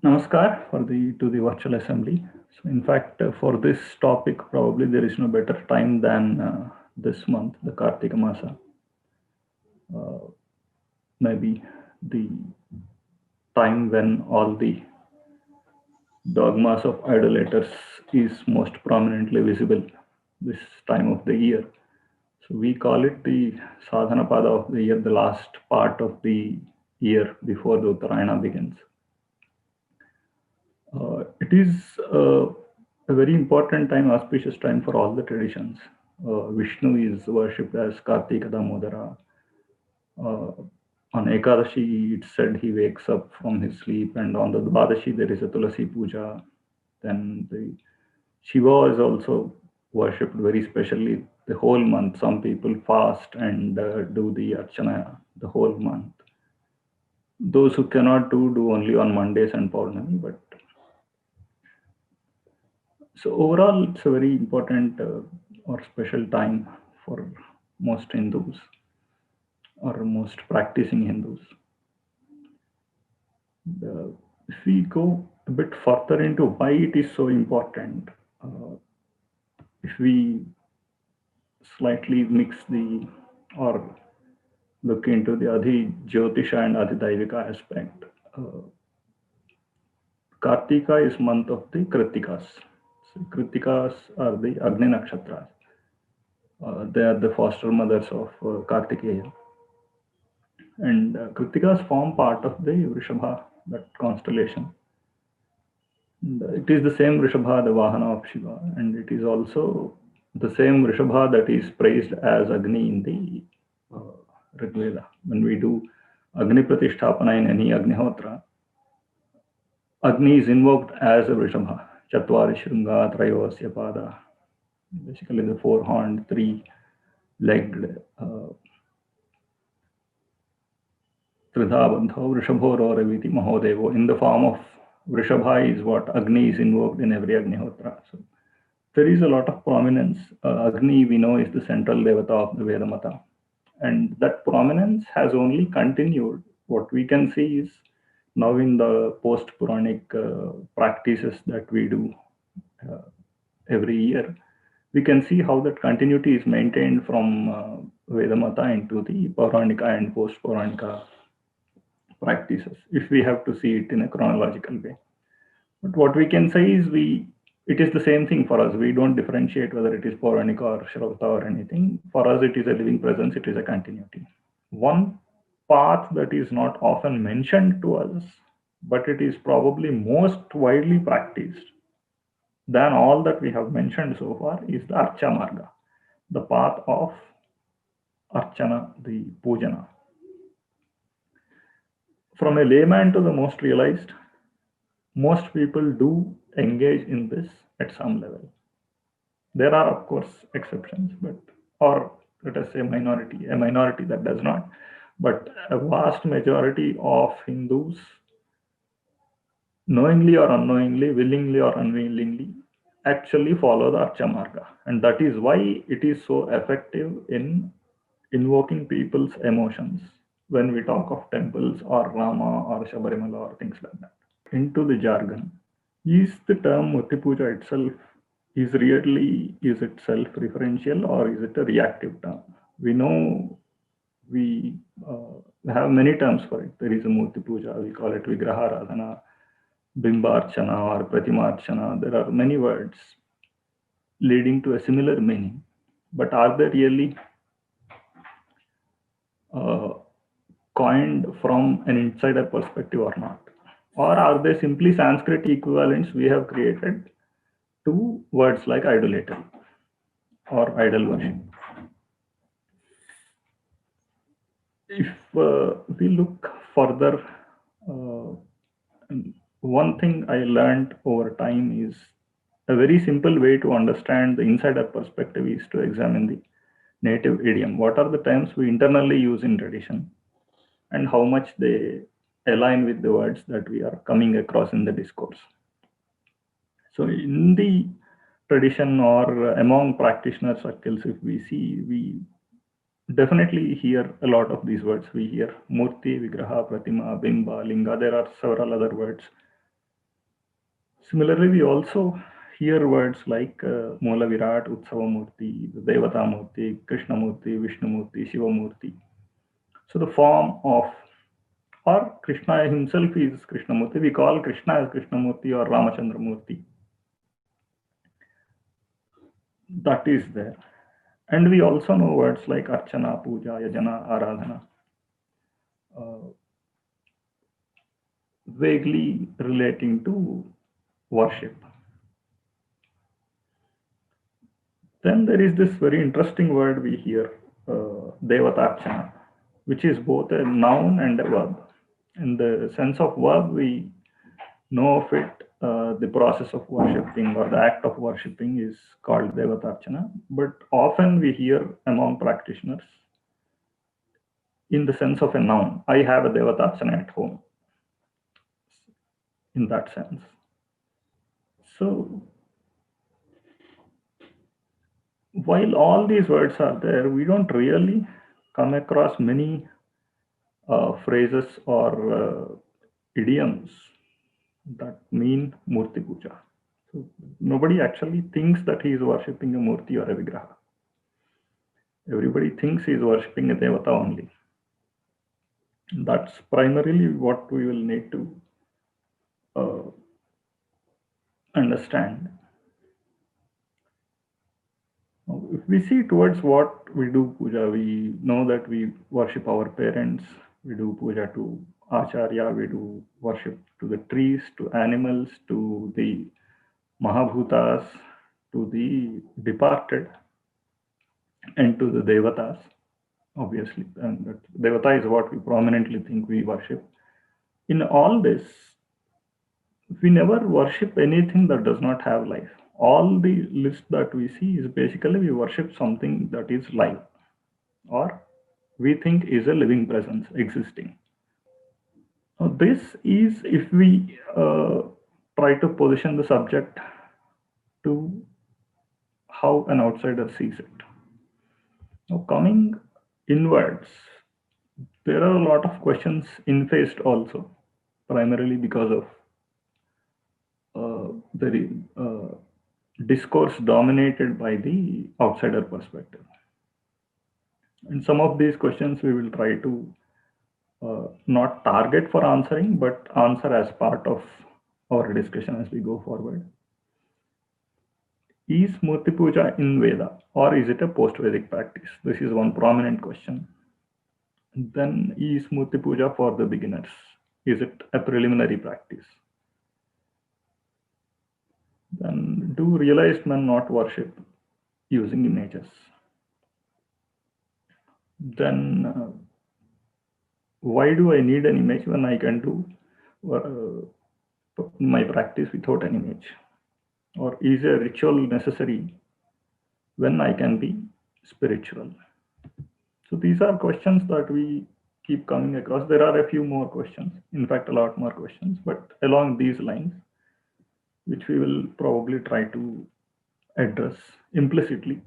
Namaskar for the to the virtual assembly. So, in fact, for this topic, probably there is no better time than this month, the Kartika Masa. Uh, Maybe the time when all the dogmas of idolaters is most prominently visible. This time of the year, so we call it the Sadhana Pada of the year, the last part of the year before the Uttarayana begins. It is a very important time, auspicious time for all the traditions. Vishnu is worshipped as Kartika Damodara. Uh, on Ekadashi, it's said he wakes up from his sleep, and on the Dvadashi, there is a Tulasi Puja. Then the Shiva is also worshipped very specially the whole month. Some people fast and do the Archana the whole month. Those who cannot do only on Mondays and Purnami, but so overall, it's a very important or special time for most Hindus or most practicing Hindus. If we go a bit further into why it is so important, uh, if we slightly mix the or look into the Adi Jyotisha and Adi Daivika aspect, Kartika is month of the Kritikas. So Kritikas are the Agni Nakshatras. They are the foster mothers of Kartikeya. And Kritikas form part of the Vrishabha, that constellation. And, it is the same Vrishabha, the Vahana of Shiva, and it is also the same Vrishabha that is praised as Agni in the Rig Veda. When we do Agni Pratisthapana in any Agnihotra, Agni is invoked as a Vrishabha. Chatvari Shringa Trayovasya Pada. Basically, the four horned, three legged Tridhabandho Vrishabhororeviti Mahodevo. In the form of Vrishabha is what Agni is invoked in every Agnihotra. So there is a lot of prominence. Agni, we know, is the central devata of the Vedamata. And that prominence has only continued. What we can see is now in the post Puranic practices that we do uh, every year, we can see how that continuity is maintained from Vedamata into the Puranika and post Puranika practices, if we have to see it in a chronological way. But what we can say is it is the same thing for us. We don't differentiate whether it is Puranika or Shrauta or anything. For us, it is a living presence, it is a continuity. One path that is not often mentioned to us, but it is probably most widely practiced than all that we have mentioned so far is the Archa Marga, the path of Archana, the Pujana. From a layman to the most realized, most people do engage in this at some level. There are, of course, exceptions, but or let us say a minority that does not. But a vast majority of Hindus, knowingly or unknowingly, willingly or unwillingly, actually follow the Archa Marga. And that is why it is so effective in invoking people's emotions when we talk of temples or Rama or Shabarimala or things like that. Into the jargon. Is the term Murti Puja itself is it self-referential or is it a reactive term? We know we have many terms for it. There is a Murti Puja, we call it Vigraha Radhana, Bimbarchana or Pratimarchana. There are many words leading to a similar meaning. But are they really uh, coined from an insider perspective or not? Or are they simply Sanskrit equivalents we have created to words like idolatry or idol worship? If we look further, uh, one thing I learned over time is a very simple way to understand the insider perspective is to examine the native idiom. What are the terms we internally use in tradition and how much they align with the words that we are coming across in the discourse? So, in the tradition or among practitioner circles, if we see, we definitely hear a lot of these words. We hear Murti, Vigraha, Pratima, Bimba, Linga. There are several other words. Similarly, we also hear words like Mula Virat, Utsava Murti, Devata Murti, Krishna Murti, Vishnu Murti, Shiva Murti. So the form of, or Krishna himself is Krishnamurti. We call Krishna as Krishnamurti or Ramachandra Murti. That is there. And we also know words like Archana, Puja, Yajana, Aradhana, vaguely relating to worship. Then there is this very interesting word we hear, Devatarchana, which is both a noun and a verb. In the sense of verb, we know of it, the process of worshipping or the act of worshipping is called Devatarchana. But often we hear among practitioners in the sense of a noun. I have a Devatarchana at home, in that sense. So while all these words are there, we don't really come across many phrases or idioms that mean Murti Puja. So nobody actually thinks that he is worshipping a Murti or a Vigraha. Everybody thinks he is worshipping a Devata only. That's primarily what we will need to understand. Now, if we see towards what we do puja, we know that we worship our parents, we do puja to Acharya, we do worship to the trees, to animals, to the Mahabhutas, to the departed, and to the Devatas, obviously. And that Devata is what we prominently think we worship. In all this, we never worship anything that does not have life. All the list that we see is basically we worship something that is live or we think is a living presence existing. Now, this is if we try to position the subject to how an outsider sees it. Now, coming inwards, there are a lot of questions infaced also, primarily because of the discourse dominated by the outsider perspective. And some of these questions we will try to not target for answering, but answer as part of our discussion as we go forward. Is Murti Puja in Veda or is it a post-Vedic practice? This is one prominent question. Then is Murti Puja for the beginners? Is it a preliminary practice? Then do realized men not worship using images? Then why do I need an image when I can do my practice without an image? Or is a ritual necessary when I can be spiritual? So these are questions that we keep coming across. There are a few more questions, in fact, a lot more questions, but along these lines, which we will probably try to address implicitly,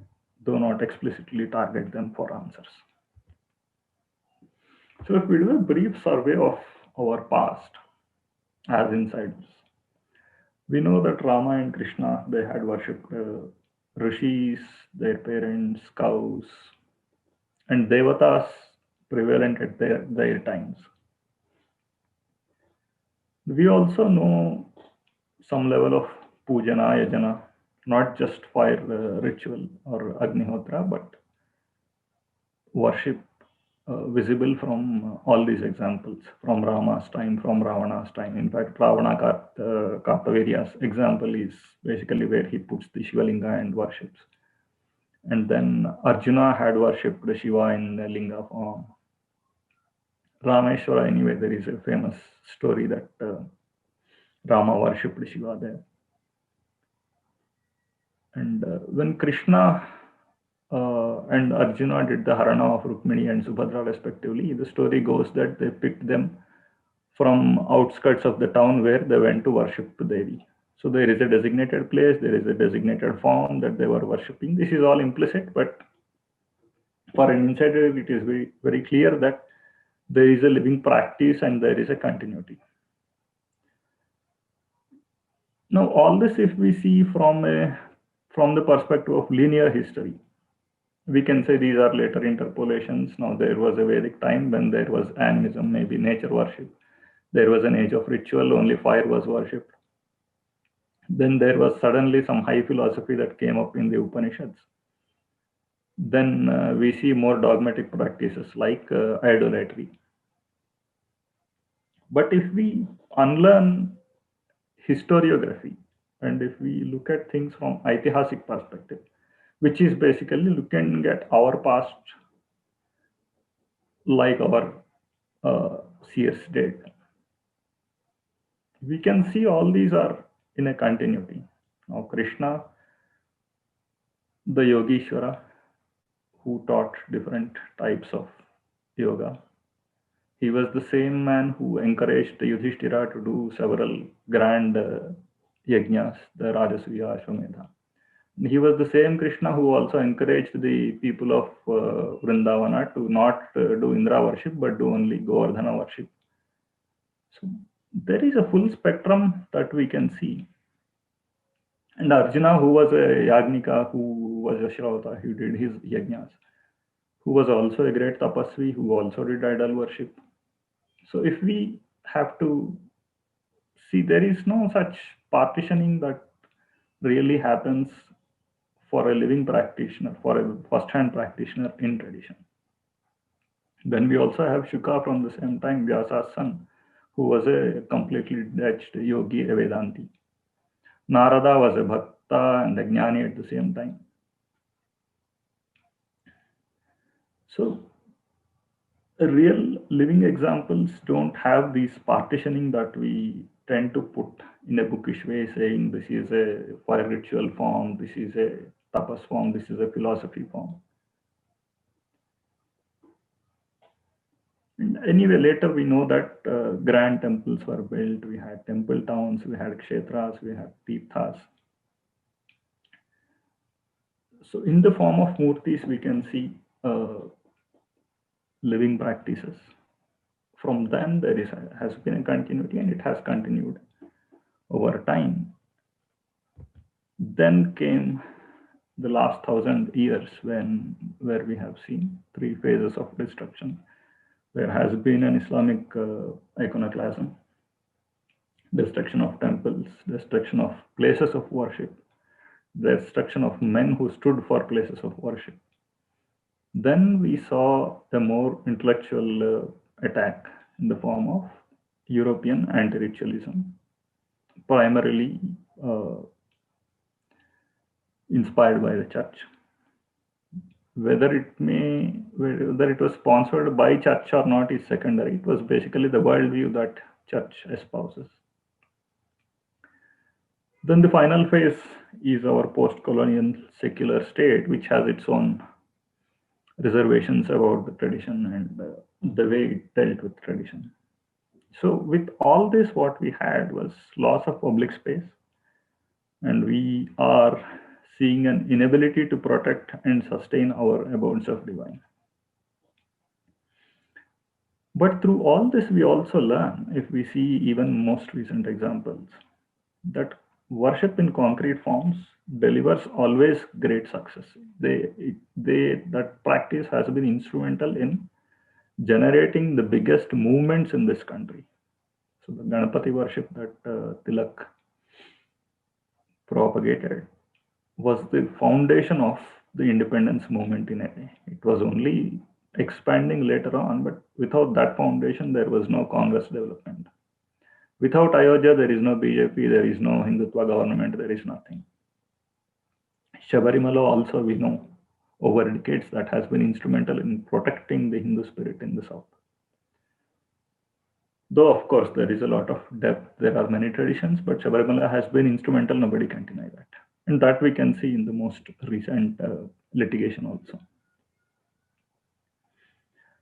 though not explicitly target them for answers. So if we do a brief survey of our past as insiders, we know that Rama and Krishna, they had worshipped rishis, their parents, cows, and devatas prevalent at their times. We also know some level of pujana, yajana, not just fire ritual or agnihotra, but worship visible from all these examples, from Rama's time, from Ravana's time. In fact, Ravana Kartavirya's example is basically where he puts the Shivalinga and worships. And then Arjuna had worshipped the Shiva in the Linga form. Rameshwara, anyway, there is a famous story that Rama worshipped Shiva there. And when Krishna and Arjuna did the Harana of Rukmini and Subhadra respectively, the story goes that they picked them from outskirts of the town where they went to worship the Devi. So there is a designated place, there is a designated form that they were worshipping. This is all implicit, but for an insider, it is very, very clear that there is a living practice and there is a continuity. Now, all this, if we see from the perspective of linear history, we can say these are later interpolations. Now, there was a Vedic time when there was animism, maybe nature worship. There was an age of ritual, only fire was worshipped. Then there was suddenly some high philosophy that came up in the Upanishads. Then we see more dogmatic practices like idolatry. But if we unlearn historiography and if we look at things from Aitihasic perspective, which is basically looking at our past like our seers did, we can see all these are in a continuity. Now, Krishna, the Yogeshwara, who taught different types of yoga, he was the same man who encouraged Yudhishthira to do several grand yajnas, the Rajasuya, Ashwamedha. He was the same Krishna who also encouraged the people of Vrindavana to not do Indra worship but do only Govardhana worship. So there is a full spectrum that we can see. And Arjuna, who was a Yagnika, who was a Shrauta, who did his yajnas, who was also a great tapasvi, who also did idol worship. So if we have to see, there is no such partitioning that really happens for a living practitioner, for a first-hand practitioner in tradition. Then we also have Shuka from the same time, Vyasa's son, who was a completely detached yogi, a Vedanti. Narada was a bhakta and a jnani at the same time. So real living examples don't have this partitioning that we tend to put in a bookish way, saying this is a fire ritual form, this is a tapas form, this is a philosophy form. And anyway, later we know that grand temples were built. We had temple towns, we had kshetras, we had tirthas. So in the form of murtis, we can see living practices. From then, has been a continuity, and it has continued over time. Then came the last 1,000 years where we have seen three phases of destruction. There has been an Islamic iconoclasm, destruction of temples, destruction of places of worship, destruction of men who stood for places of worship. Then we saw a more intellectual attack in the form of European anti-ritualism, primarily inspired by the church. Whether it was sponsored by church or not is secondary. It was basically the worldview that church espouses. Then the final phase is our post-colonial secular state, which has its own reservations about the tradition and the way it dealt with tradition. So with all this, what we had was loss of public space, and we are seeing an inability to protect and sustain our abodes of divine. But through all this, we also learn, if we see even most recent examples, that worship in concrete forms delivers always great success. That practice has been instrumental in generating the biggest movements in this country. So the Ganapati worship that Tilak propagated was the foundation of the independence movement in NA. It was only expanding later on, but without that foundation, there was no Congress development. Without Ayodhya, there is no BJP, there is no Hindutva government, there is nothing. Shabarimala also, we know, over decades, that has been instrumental in protecting the Hindu spirit in the south. Though, of course, there is a lot of depth, there are many traditions, but Shabarimala has been instrumental, nobody can deny that. And that we can see in the most recent litigation also.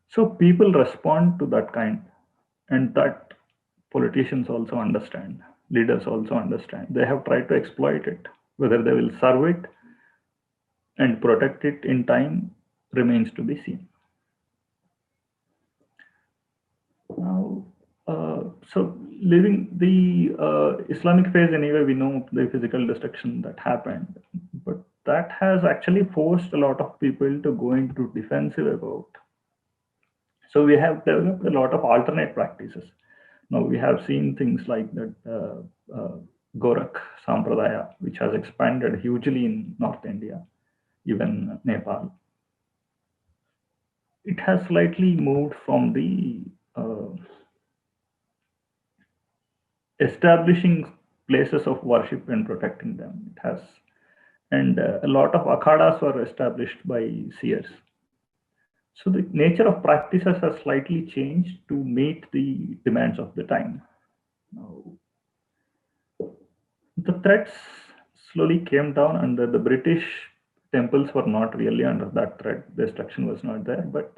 So people respond to that kind, and that politicians also understand, leaders also understand. They have tried to exploit it. Whether they will serve it and protect it in time remains to be seen. Now, so Leaving the Islamic phase anyway, we know the physical destruction that happened, but that has actually forced a lot of people to go into defensive about. So we have developed a lot of alternate practices. Now we have seen things like that Gorak Sampradaya, which has expanded hugely in North India, even Nepal. It has slightly moved from the establishing places of worship and protecting them. It has, and a lot of akhadas were established by seers. So the nature of practices has slightly changed to meet the demands of the time. Now, the threats slowly came down, and the British temples were not really under that threat. Destruction was not there, but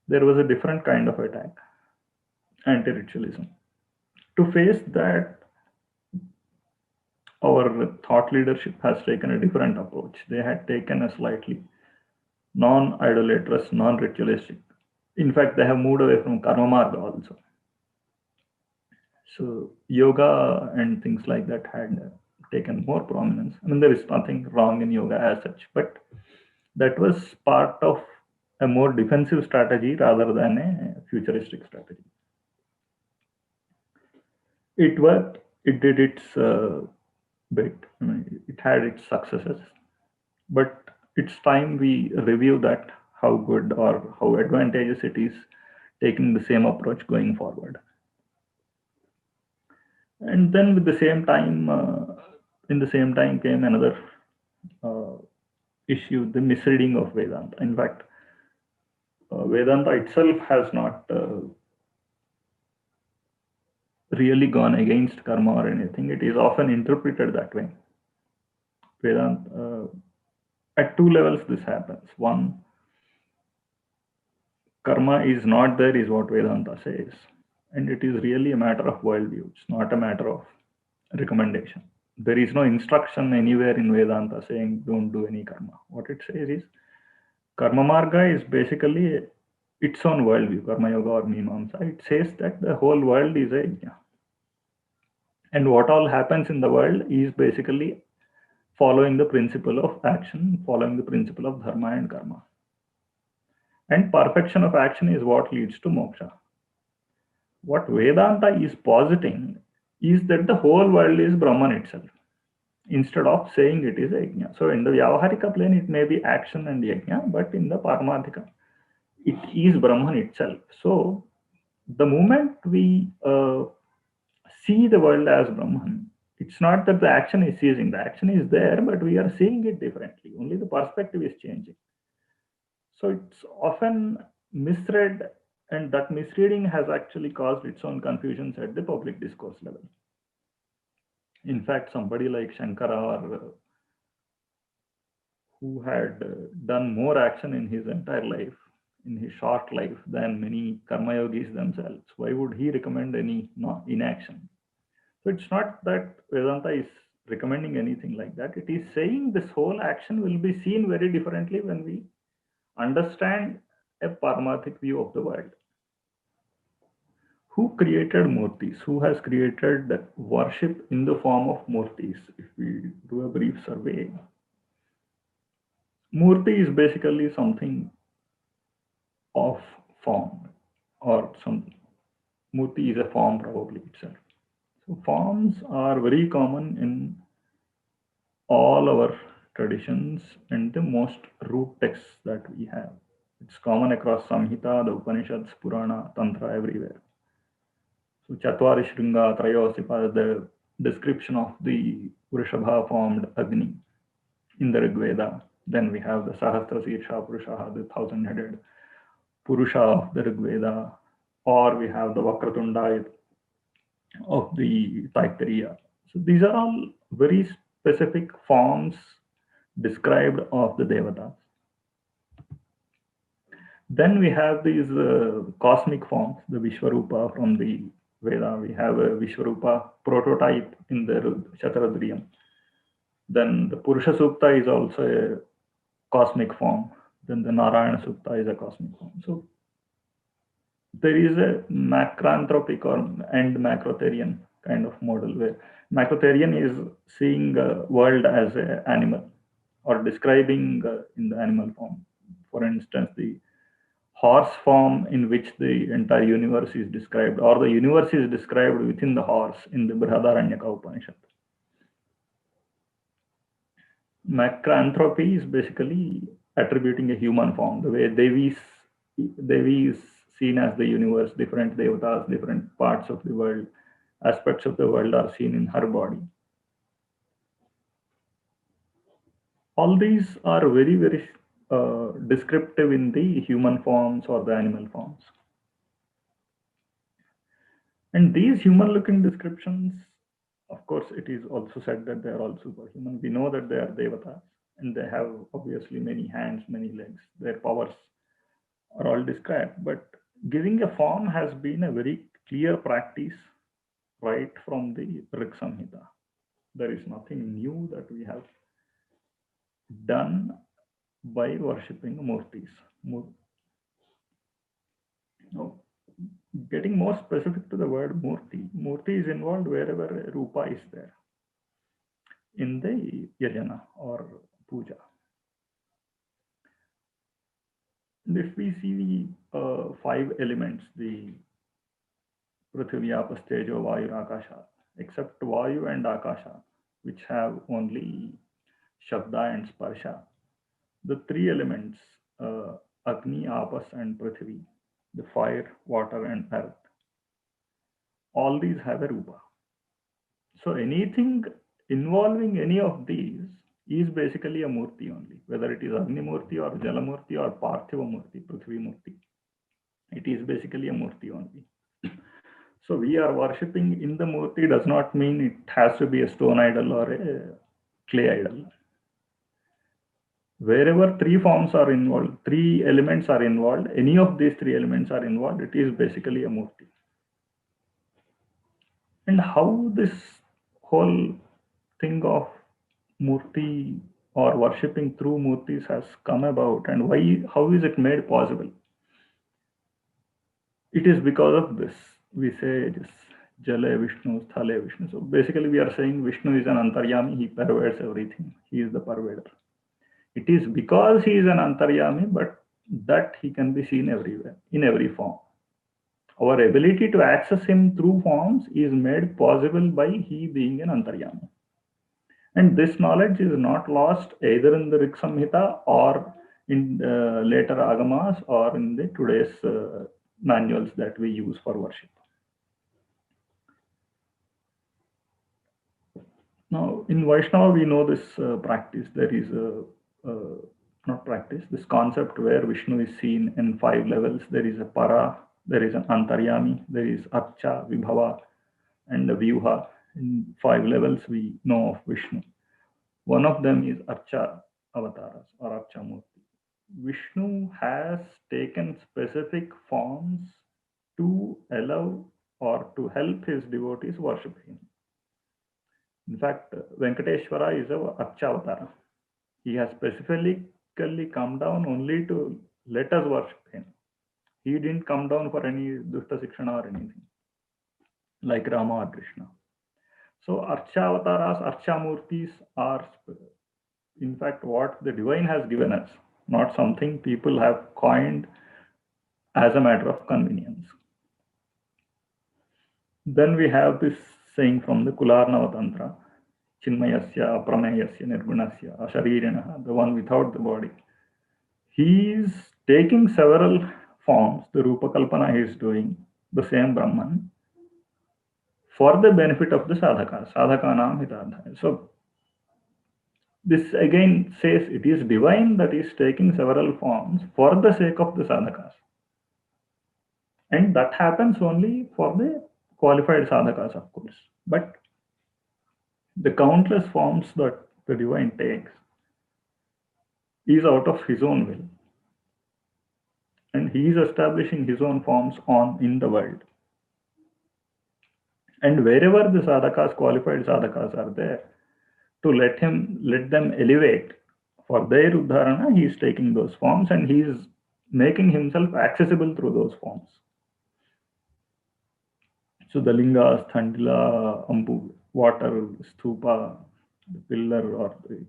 there was a different kind of attack, anti-ritualism. To face that, our thought leadership has taken a different approach. They had taken a slightly non-idolatrous, non-ritualistic. In fact, they have moved away from karma marga also. So yoga and things like that had taken more prominence. I mean, there is nothing wrong in yoga as such, but that was part of a more defensive strategy rather than a futuristic strategy. It worked. It did its bit. I mean, it had its successes, but it's time we review that how good or how advantageous it is taking the same approach going forward. And then with the same time, in the same time came another uh, issue, the misreading of Vedanta. In fact, Vedanta itself has not really gone against karma or anything. It is often interpreted that way. Vedanta, at two levels, this happens. One, karma is not there, is what Vedanta says. And it is really a matter of worldview. It's not a matter of recommendation. There is no instruction anywhere in Vedanta saying don't do any karma. What it says is karma marga is basically its own worldview, karma yoga or mimamsa. It says that the whole world is a yajna. And what all happens in the world is basically following the principle of action, following the principle of dharma and karma. And perfection of action is what leads to moksha. What Vedanta is positing is that the whole world is Brahman itself, instead of saying it is a yajna. So in the Vyavaharika plane, it may be action and yajna, but in the Paramadhika, it is Brahman itself. So the moment we see the world as Brahman, it's not that the action is ceasing. The action is there, but we are seeing it differently. Only the perspective is changing. So it's often misread, and that misreading has actually caused its own confusions at the public discourse level. In fact, somebody like Shankara, or who had done more action in his entire life, in his short life, than many karma yogis themselves, why would he recommend any inaction? So it's not that Vedanta is recommending anything like that. It is saying this whole action will be seen very differently when we understand a Paramathic view of the world. Who created murtis? Who has created worship in the form of murtis? If we do a brief survey, murti is basically something of form, or some murti is a form probably itself. So forms are very common in all our traditions and the most root texts that we have. It's common across Samhita, the Upanishads, Purana, Tantra, everywhere. So Chatvari Shringa, Trayosipa, the description of the Vrishabha formed Agni in the Rig Veda. Then we have the Sahasra Sirsha Purusha, the thousand-headed Purusha of the Rig Veda, or we have the Vakratunda of the Taittiriya. So these are all very specific forms described of the Devatas. Then we have these cosmic forms, the Vishwarupa from the Veda. We have a Vishwarupa prototype in the Shataradriyam. Then the Purusha Sukta is also a cosmic form. Then the Narayana Sukta is a cosmic form. So there is a macranthropic or and macrotherian kind of model where macrotherian is seeing a world as an animal or describing in the animal form. For instance, the horse form in which the entire universe is described, or the universe is described within the horse in the Brihadaranyaka Upanishad. Macranthropy is basically attributing a human form, the way Devi is seen as the universe, different devatas, different parts of the world, aspects of the world are seen in her body. All these are very, very descriptive in the human forms or the animal forms. And these human looking descriptions, of course, it is also said that they are all superhuman. We know that they are devatas and they have obviously many hands, many legs. Their powers are all described. But giving a form has been a very clear practice right from the Rig Samhita. There is nothing new that we have done by worshipping murtis. Now, getting more specific to the word murti, murti is involved wherever a rupa is there in the yajana or puja. And if we see the 5 elements, the Prithvi, Apas, Tejo, Vayu, Akasha, except Vayu and Akasha, which have only Shabda and Sparsha, the 3 elements, Agni, Apas, and Prithvi, the fire, water, and earth, all these have a rupa. So anything involving any of these is basically a murti only, whether it is Agni Murti or Jala Murti or Parthiva Murti, Prithvi Murti. It is basically a murti only. So we are worshipping in the murti does not mean it has to be a stone idol or a clay idol. Wherever 3 forms are involved, 3 elements are involved, any of these 3 elements are involved, it is basically a murti. And how this whole thing of murti or worshipping through murtis has come about and how is it made possible? It is because of this. We say just Jale Vishnu, Sthale Vishnu. So basically we are saying Vishnu is an Antaryami, he pervades everything. He is the pervader. It is because he is an Antaryami, but that he can be seen everywhere, in every form. Our ability to access him through forms is made possible by he being an Antaryami. And this knowledge is not lost either in the Rig Samhita or in later Agamas or in the today's manuals that we use for worship. Now, in Vaishnava, we know this practice. There is not practice, this concept where Vishnu is seen in 5 levels. There is a para, there is an Antaryami, there is Archa, Vibhava, and a Vyuha. In 5 levels, we know of Vishnu. One of them is Archa avatars or Archa Murti. Vishnu has taken specific forms to allow or to help his devotees worship him. In fact, Venkateshwara is a Archa avatar. He has specifically come down only to let us worship him. He didn't come down for any Dushta Sikshana or anything, like Rama or Krishna. So Archa avatars, Archa Murtis are, in fact, what the divine has given us, not something people have coined as a matter of convenience. Then we have this saying from the Kularnava Tantra, Chinmayasya, Prameyasya, Nirgunasya, Asharirinaha, the one without the body. He is taking several forms, the Rupa Kalpana he is doing, the same Brahman, for the benefit of the sadhaka, sadhakanam hitadhaya. So this again says it is divine that is taking several forms for the sake of the sadhakas. And that happens only for the qualified sadhakas, of course. But the countless forms that the divine takes is out of his own will. And he is establishing his own forms in the world. And wherever the sadhakas, qualified sadhakas are there, to let them elevate for their uddharana, he is taking those forms and he is making himself accessible through those forms. So the lingas, thandila, ampu, water, stupa, the pillar or the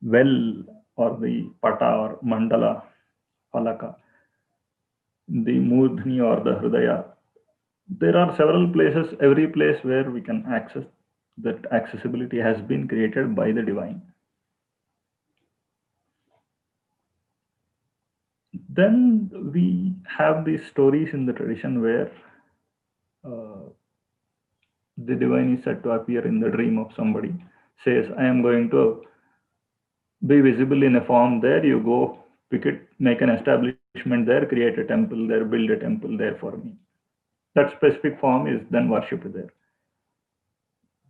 well or the pata or mandala, palaka, the murdhni or the hridaya. There are several places, every place where we can access that accessibility has been created by the divine. Then we have these stories in the tradition where uh, the divine is said to appear in the dream of somebody, says, I am going to be visible in a form there. You go, pick it, make an establishment there, create a temple there, build a temple there for me. That specific form is then worshipped there.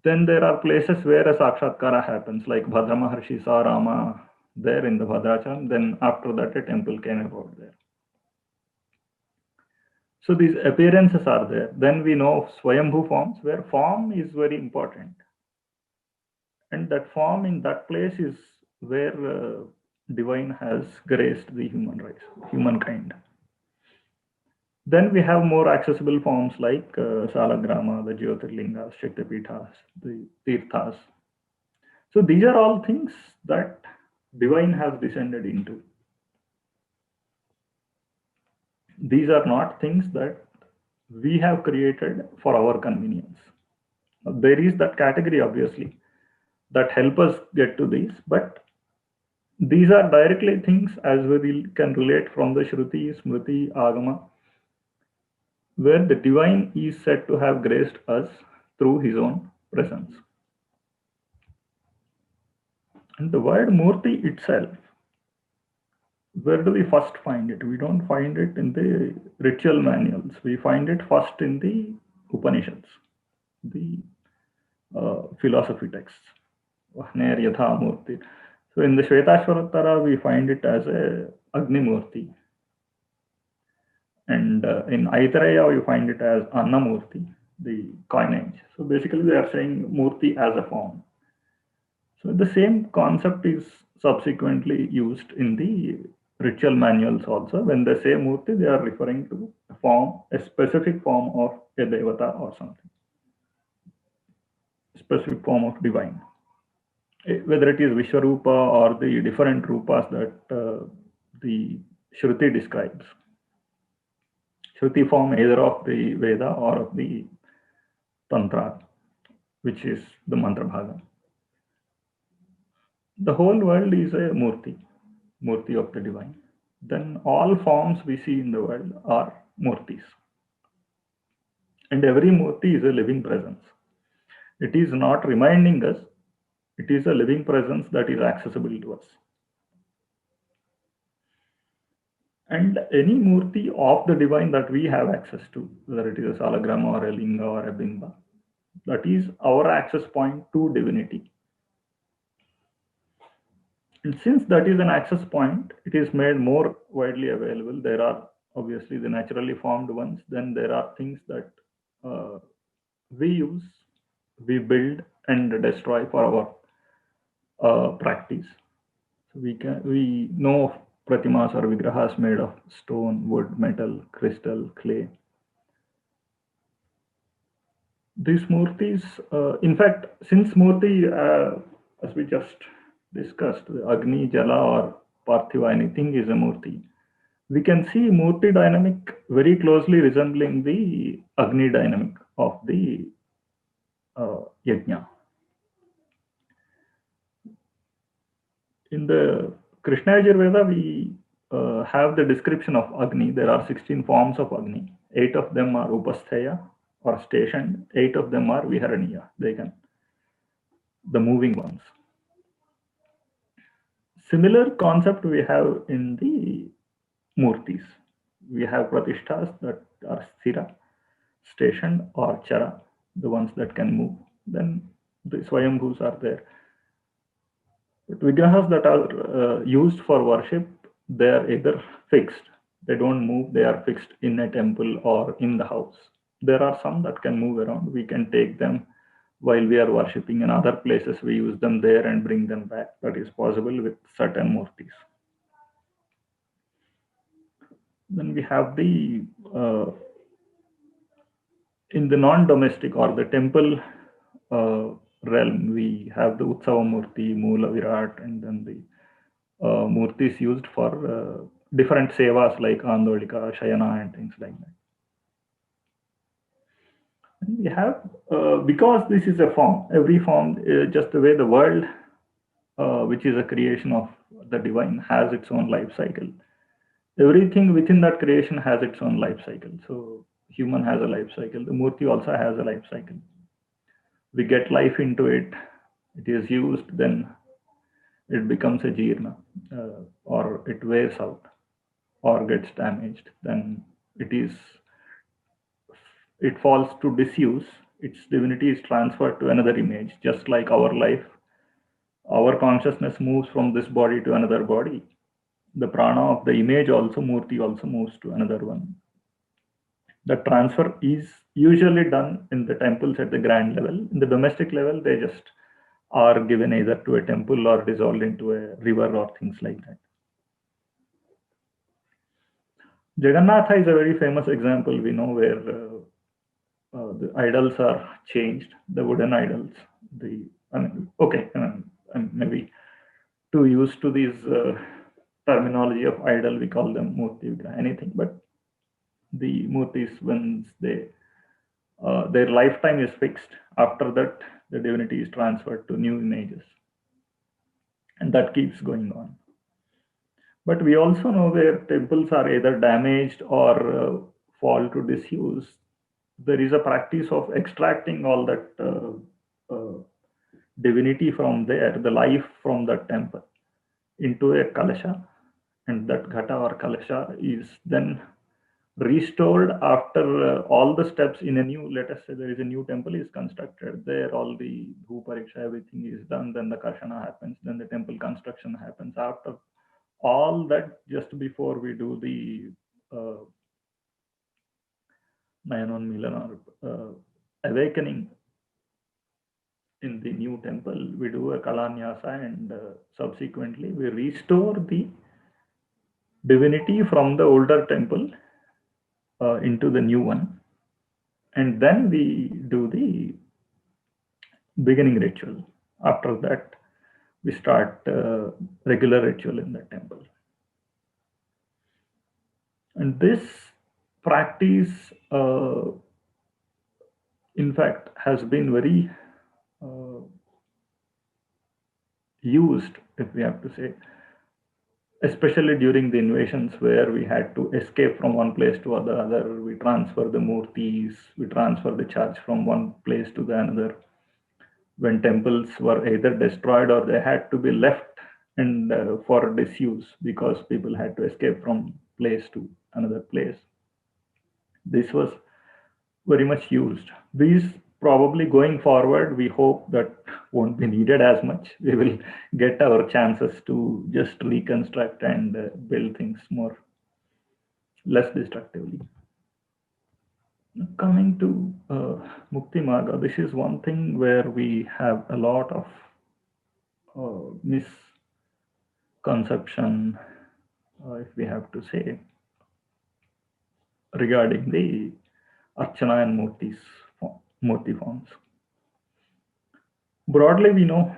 Then there are places where a sakshatkara happens, like Bhadra Maharshi saw Rama there in the Bhadrachalam. Then after that, a temple came about there. So these appearances are there. Then we know Swayambhu forms, where form is very important. And that form in that place is where divine has graced the human race, humankind. Then we have more accessible forms like Salagrama, the Jyotirlingas, Shaktipithas, the Tirthas. So these are all things that divine has descended into. These are not things that we have created for our convenience. There is that category, obviously, that help us get to these, but these are directly things as we can relate from the Shruti, Smriti, Agama, where the divine is said to have graced us through his own presence. And the word Murti itself, where do we first find it? We don't find it in the ritual manuals. We find it first in the Upanishads, the philosophy texts. Vahner Yatha Murti. So in the Shvetashvarattara, we find it as a Agni Murti. And in Aitareya, you find it as Annamurti, the coinage. So basically, they are saying Murti as a form. So the same concept is subsequently used in the ritual manuals also. When they say Murti, they are referring to a form, a specific form of a Devata or something, specific form of divine. Whether it is Vishwarupa or the different rupas that the Shruti describes. Shruti form either of the Veda or of the Tantra, which is the Mantra Bhaga. The whole world is a Murti, Murti of the divine. Then all forms we see in the world are Murtis. And every Murti is a living presence. It is not reminding us, it is a living presence that is accessible to us. And any Murti of the divine that we have access to, whether it is a Salagrama or a Linga or a Bimba, that is our access point to divinity. And since that is an access point, it is made more widely available. There are obviously the naturally formed ones. Then there are things that we use, we build and destroy for our practice. So we know of pratimas or vigrahas made of stone, wood, metal, crystal, clay. These murtis, in fact, since murti, as we just discussed, the Agni, Jala, or Parthiva, anything is a murti. We can see murti dynamic very closely resembling the Agni dynamic of the yajna. In the Krishna Yajurveda, we have the description of Agni. There are 16 forms of Agni. 8 of them are Upasthaya or stationed. 8 of them are Viharaniya. The moving ones. Similar concept we have in the Murtis. We have Pratishthas that are Sthira, stationed, or Chara, the ones that can move. Then the Swayambhus are there. But Vigrahas that are used for worship, they are either fixed, they don't move, they are fixed in a temple or in the house. There are some that can move around. We can take them while we are worshipping in other places. We use them there and bring them back. That is possible with certain murtis. Then we have the In the non-domestic or the temple realm, we have the Utsava Murti, Moola Virat, and then the murtis used for different sevas like Andolika, Shayana, and things like that. And we have, because this is a form, every form, just the way the world, which is a creation of the divine, has its own life cycle. Everything within that creation has its own life cycle. So human has a life cycle. The murti also has a life cycle. We get life into it. It is used, then it becomes a jirna, or it wears out, or gets damaged. Then it is it falls to disuse. Its divinity is transferred to another image, just like our life. Our consciousness moves from this body to another body. The prana of the image also, murti also moves to another one. The transfer is usually done in the temples at the grand level. In the domestic level, they just are given either to a temple or dissolved into a river or things like that. Jagannatha is a very famous example, we know, where the idols are changed, the wooden idols. Okay, I'm maybe too used to these terminology of idol, we call them murti, vigraha, anything, but the murtis, once their lifetime is fixed, after that, the divinity is transferred to new images. And that keeps going on. But we also know where temples are either damaged or fall to disuse, there is a practice of extracting all that divinity from there, the life from that temple, into a kalasha. And that ghata or kalasha is then restored after all the steps in a new, let us say there is a new temple is constructed, there all the bhupariksha, everything is done, then the karshana happens, then the temple construction happens. After all that, just before we do the Nayanon Milan or awakening in the new temple, we do a kalanyasa, and subsequently we restore the divinity from the older temple into the new one, and then we do the beginning ritual. After that, we start regular ritual in the temple. And this practice, in fact, has been very used, if we have to say, especially during the invasions where we had to escape from one place to the other. We transfer the murtis, we transfer the church from one place to the another. When temples were either destroyed or they had to be left and for disuse because people had to escape from place to another place. This was very much used. These probably going forward, we hope that won't be needed as much. We will get our chances to just reconstruct and build things more less destructively. Coming to Mukti Marga, this is one thing where we have a lot of misconception, if we have to say, regarding the Archana and Murti forms. Broadly, we know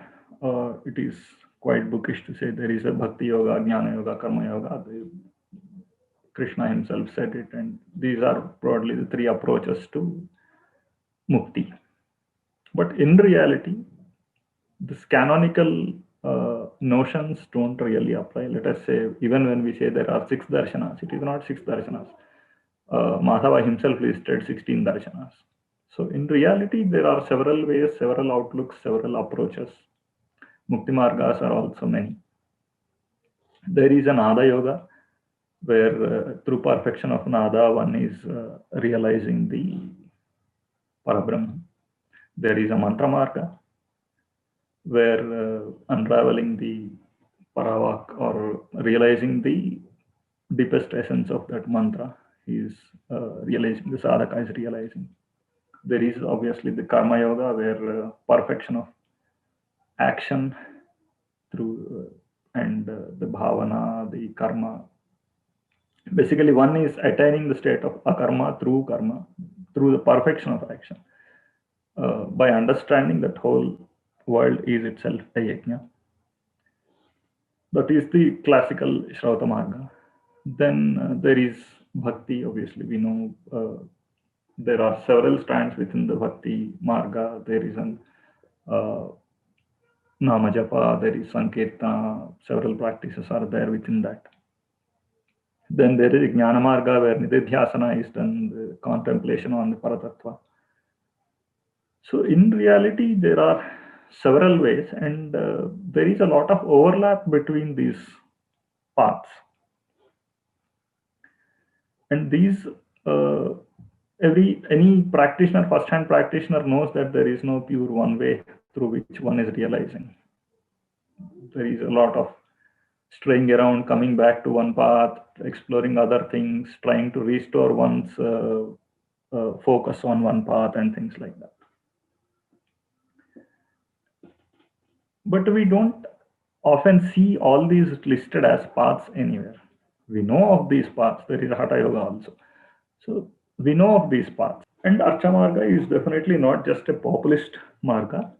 it is quite bookish to say there is a Bhakti Yoga, Jnana Yoga, Karma Yoga. Krishna himself said it, and these are broadly the three approaches to Mukti. But in reality, this canonical notions don't really apply. Let us say, even when we say there are 6 darshanas, it is not 6 darshanas. Madhava himself listed 16 darshanas. So in reality, there are several ways, several outlooks, several approaches. Mukti margas are also many. There is a Nada Yoga, where through perfection of Nada, one is realizing the Parabrahman. There is a Mantra Marga, where unraveling the Paravak or realizing the deepest essence of that mantra is realizing, the sadhaka is realizing. There is obviously the Karma Yoga, where perfection of action through and the bhavana, the karma. Basically, one is attaining the state of akarma through karma. through the perfection of action, by understanding that whole world is itself a yajna. That is the classical Shrauta Marga. Then there is Bhakti, obviously, we know there are several strands within the Bhakti Marga. There is an Nama Japa, there is Sankirtana, several practices are there within that. Then there is Jnana Marga where Nididhyasana is done, the contemplation on the Paratattva. So in reality, there are several ways, and there is a lot of overlap between these paths. And these, any practitioner, first-hand practitioner knows that there is no pure one way through which one is realizing. There is a lot of straying around, coming back to one path, exploring other things, trying to restore one's focus on one path and things like that. But we don't often see all these listed as paths anywhere. We know of these paths. There is Hatha Yoga also. So we know of these paths. And Archa Marga is definitely not just a populist marga.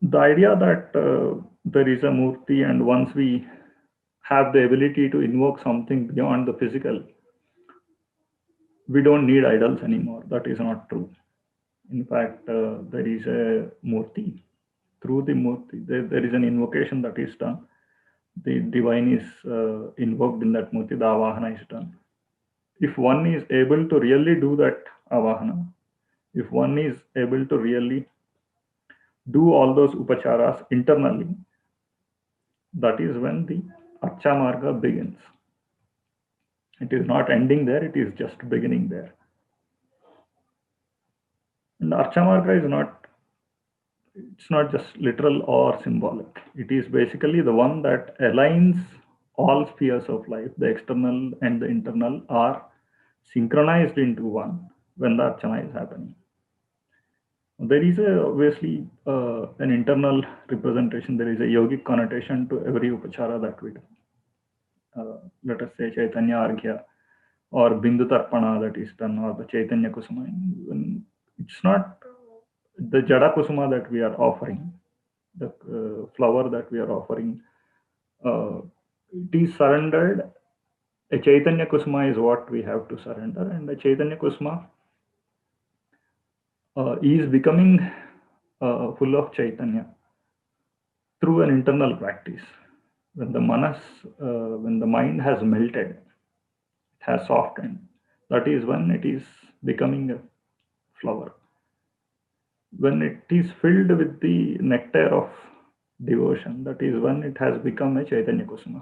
The idea that there is a murti, and once we have the ability to invoke something beyond the physical, we don't need idols anymore. That is not true. In fact, there is a murti. Through the murti, there is an invocation that is done. The divine is invoked in that murti, the avahana is done. If one is able to really do that avahana, if one is able to really do all those upacharas internally, that is when the Archa Marga begins. It is not ending there, it is just beginning there. And Archa Marga is not, it's not just literal or symbolic. It is basically the one that aligns all spheres of life. The external and the internal are synchronized into one when the Archana is happening. There is obviously an internal representation. There is a yogic connotation to every upachara that we do. Let us say Chaitanya Arghya or Bindu Tarpana that is done, or the Chaitanya Kusuma. It's not the Jada Kusuma that we are offering, the flower that we are offering. It is surrendered. A Chaitanya Kusuma is what we have to surrender, and a Chaitanya Kusuma is becoming full of Chaitanya through an internal practice. When the manas, when the mind has melted, it has softened, that is when it is becoming a flower. When it is filled with the nectar of devotion, that is when it has become a Chaitanya Kusuma.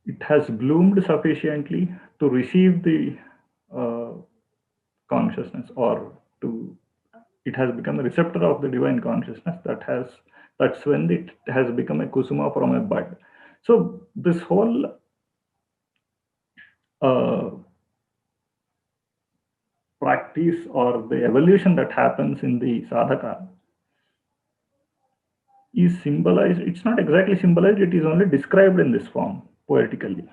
It has bloomed sufficiently to receive the consciousness, or it has become a receptor of the divine consciousness. That's when it has become a kusuma from a bud. So this whole practice, or the evolution that happens in the sadhaka, is symbolized. It's not exactly symbolized, it is only described in this form poetically.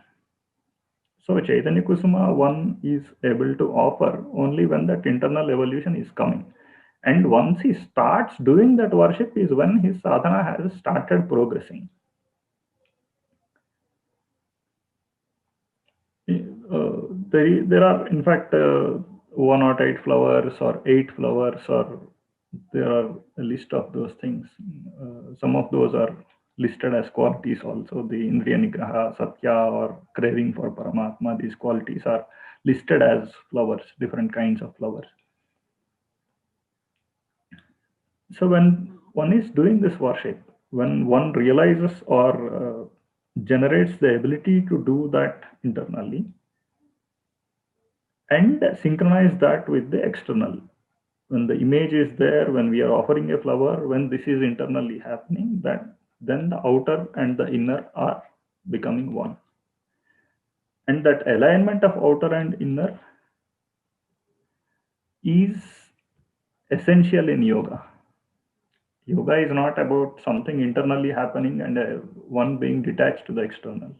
So Chaitanya Kusuma one is able to offer only when that internal evolution is coming. And once he starts doing that worship is when his sadhana has started progressing. There are, in fact, 108 flowers or 8 flowers, or there are a list of those things. Some of those are listed as qualities also. The Indriya Nigraha, Satya, or craving for Paramatma, these qualities are listed as flowers, different kinds of flowers. So when one is doing this worship, when one realizes or generates the ability to do that internally and synchronize that with the external, when the image is there, when we are offering a flower, when this is internally happening, then the outer and the inner are becoming one. And that alignment of outer and inner is essential in yoga. Yoga is not about something internally happening and one being detached to the external.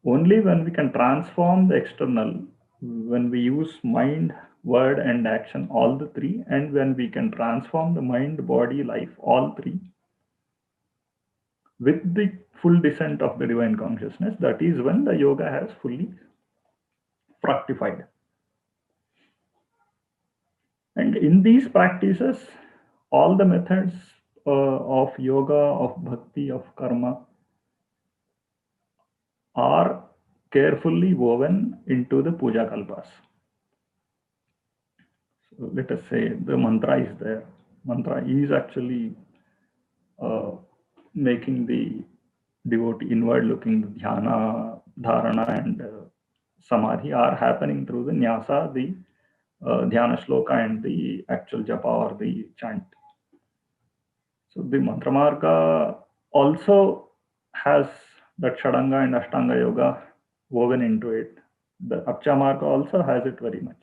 Only when we can transform the external, when we use mind, word, and action, all the three, and when we can transform the mind, body, life, all three, with the full descent of the divine consciousness, that is when the yoga has fully fructified. And in these practices, all the methods of yoga, of bhakti, of karma are carefully woven into the puja kalpas. So let us say the mantra is there. Mantra is actually uh, making the devotee inward looking. Dhyana, dharana, and samadhi are happening through the nyasa, the dhyana shloka, and the actual japa or the chant. So the mantra marga also has that Shadanga and Ashtanga yoga woven into it. The Apcha marga also has it very much.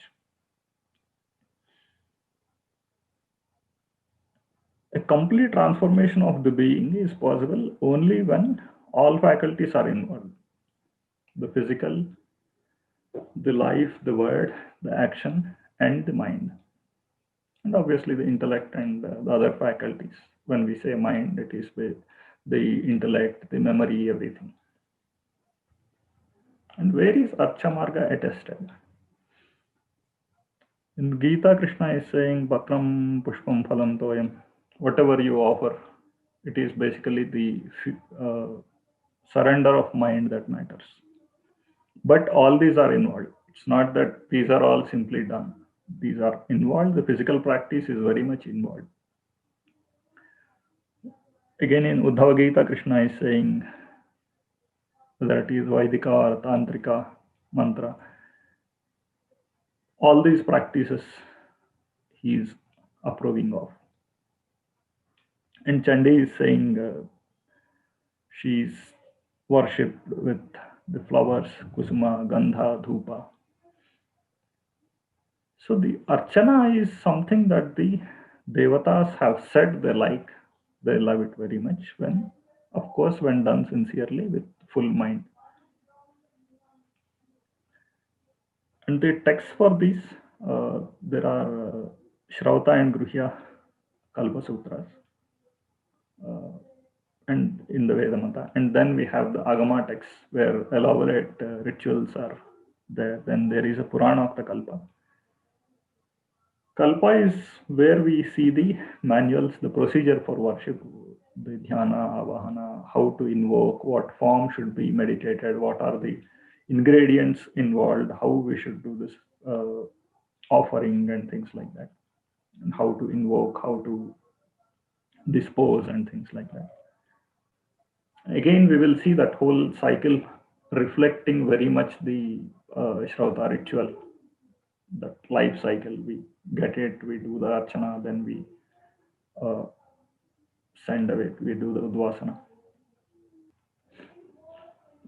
A complete transformation of the being is possible only when all faculties are involved: the physical, the life, the word, the action, and the mind. And obviously, the intellect and the other faculties. When we say mind, it is with the intellect, the memory, everything. And where is Archamarga attested? In Gita, Krishna is saying, Bakram Pushpam Phalam Toyam. Whatever you offer, it is basically the uh, surrender of mind that matters. But all these are involved. It's not that these are all simply done. These are involved. The physical practice is very much involved. Again, in Uddhava Gita, Krishna is saying, that is Vaidika or Tantrika mantra. All these practices he is approving of. And Chandi is saying she is worshipped with the flowers, kusuma, gandha, dhupa. So the archana is something that the devatas have said they like, they love it very much when, of course, when done sincerely with full mind. And the text for this, there are Shrauta and Gruhya Kalpa Sutras, and in the Vedamata. And then we have the Agama texts where elaborate rituals are there. Then there is a Purana of the Kalpa. Kalpa is where we see the manuals, the procedure for worship, the dhyana, avahana, how to invoke, what form should be meditated, what are the ingredients involved, how we should do this offering and things like that, and how to invoke, how to dispose and things like that. Again, we will see that whole cycle reflecting very much the Shrauta ritual, that life cycle. We get it, we do the Archana, then we send away, we do the Udvasana.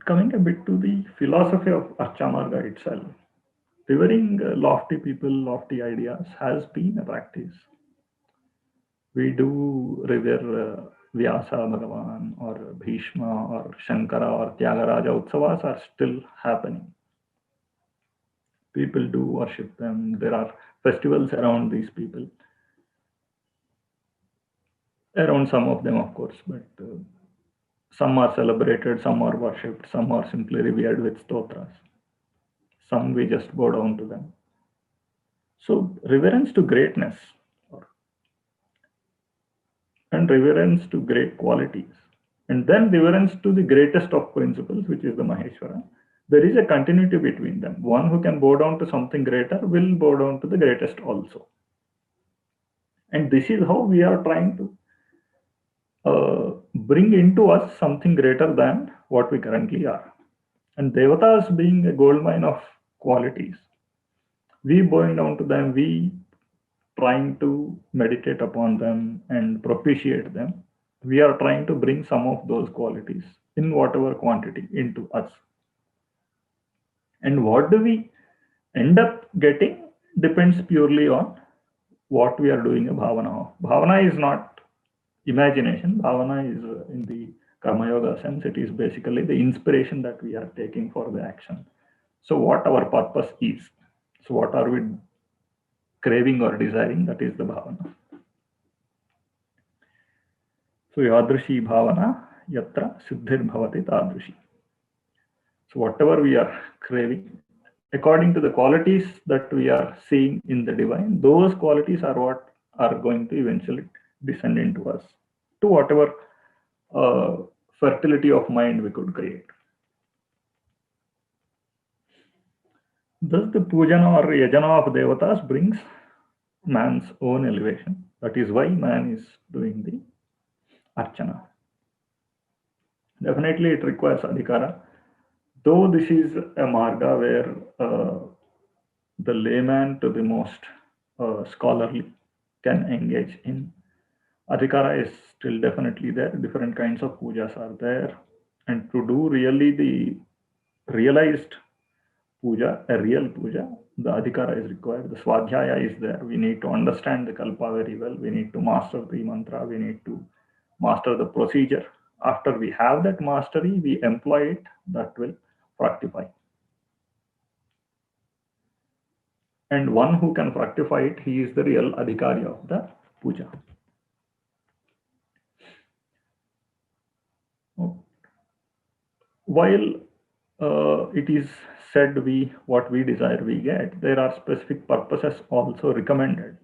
Coming a bit to the philosophy of Archamarga itself, revering lofty people, lofty ideas has been a practice. We do revere Vyasa Bhagavan or Bhishma or Shankara or Tyagaraja. Utsavas are still happening. People do worship them. There are festivals around these people, around some of them, of course, but some are celebrated, some are worshipped, some are simply revered with stotras. Some we just bow down to them. So, reverence to greatness and reverence to great qualities, and then reverence to the greatest of principles, which is the Maheshwara. There is a continuity between them. One who can bow down to something greater will bow down to the greatest also. And this is how we are trying to bring into us something greater than what we currently are. And Devatas being a gold mine of qualities, we bowing down to them, we trying to meditate upon them and propitiate them. We are trying to bring some of those qualities in whatever quantity into us. And what do we end up getting depends purely on what we are doing a bhavana of. Bhavana is not imagination. Bhavana is in the Karma Yoga sense, it is basically the inspiration that we are taking for the action. So what our purpose is. So what are we craving or desiring? That is the bhavana. So yadrishi bhavana yatra siddhir bhavati tadrishi. So whatever we are craving, according to the qualities that we are seeing in the divine, those qualities are what are going to eventually descend into us to whatever fertility of mind we could create. Thus, the pujana or yajana of devatas brings man's own elevation. That is why man is doing the archana. Definitely, it requires adhikara. Though this is a marga where the layman to the most scholarly can engage in, adhikara is still definitely there. Different kinds of pujas are there. And to do really the realized puja, a real puja, the adhikara is required. The swadhyaya is there. We need to understand the kalpa very well. We need to master the mantra. We need to master the procedure. After we have that mastery, we employ it. That will fructify. And one who can fructify it, he is the real adhikari of the puja. While it is said what we desire we get, there are specific purposes also recommended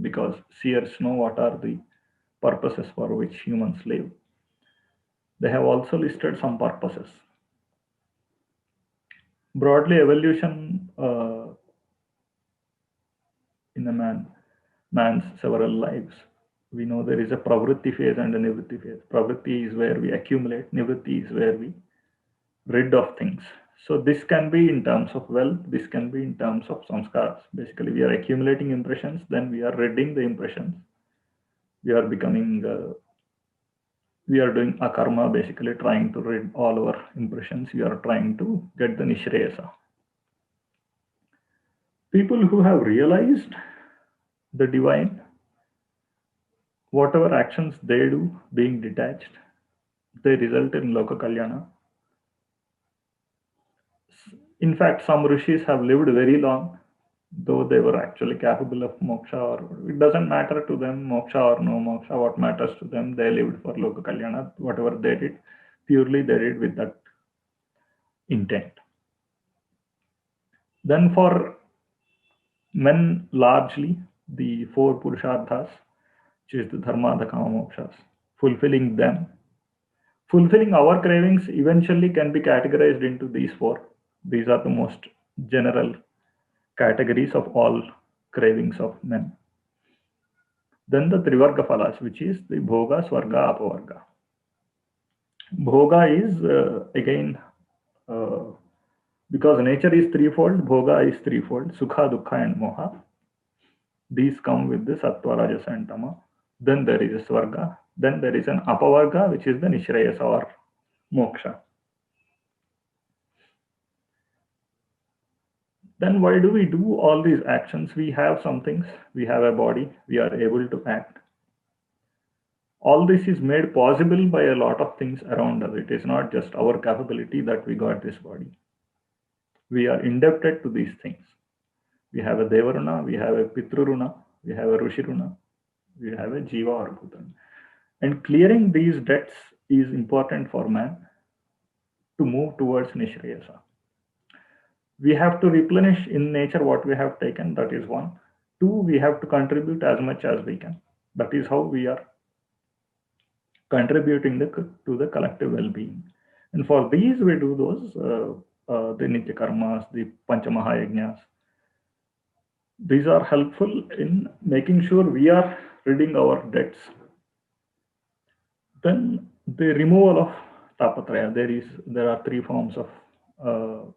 because seers know what are the purposes for which humans live. They have also listed some purposes. Broadly, evolution in a man's several lives. We know there is a pravritti phase and a nivritti phase. Pravritti is where we accumulate, nivritti is where we rid of things. So this can be in terms of wealth, this can be in terms of samskaras. Basically, we are accumulating impressions, then we are ridding the impressions. We are becoming, we are doing akarma, basically trying to rid all our impressions. We are trying to get the nishreyasa. People who have realized the divine, whatever actions they do, being detached, they result in loka kalyana. In fact, some rishis have lived very long, though they were actually capable of moksha, or it doesn't matter to them, moksha or no moksha. What matters to them, they lived for loka kalyana. Whatever they did, purely they did with that intent. Then for men, largely the four purusharthas, which is the dharma, the kama, mokshas, fulfilling them. Fulfilling our cravings eventually can be categorized into these four. These are the most general categories of all cravings of men. Then the Trivarga Phalas, which is the Bhoga, Swarga, Apavarga. Bhoga is again, because nature is threefold, Bhoga is threefold, Sukha, Dukkha and Moha. These come with the Sattva, Rajas and Tama. Then there is a Swarga. Then there is an Apavarga, which is the Nishreyasa or Moksha. Then why do we do all these actions? We have some things, we have a body, we are able to act. All this is made possible by a lot of things around us. It is not just our capability that we got this body. We are indebted to these things. We have a Devaruna, we have a Pitruruna, we have a Rushiruna, we have a Jiva or Bhutan. And clearing these debts is important for man to move towards Nishreyasa. We have to replenish in nature what we have taken, that is one. Two, we have to contribute as much as we can. That is how we are contributing to the collective well-being. And for these, we do those, the Nitya Karmas, the Panchamahayajnas. These are helpful in making sure we are ridding our debts. Then the removal of Tapatraya. There are three forms of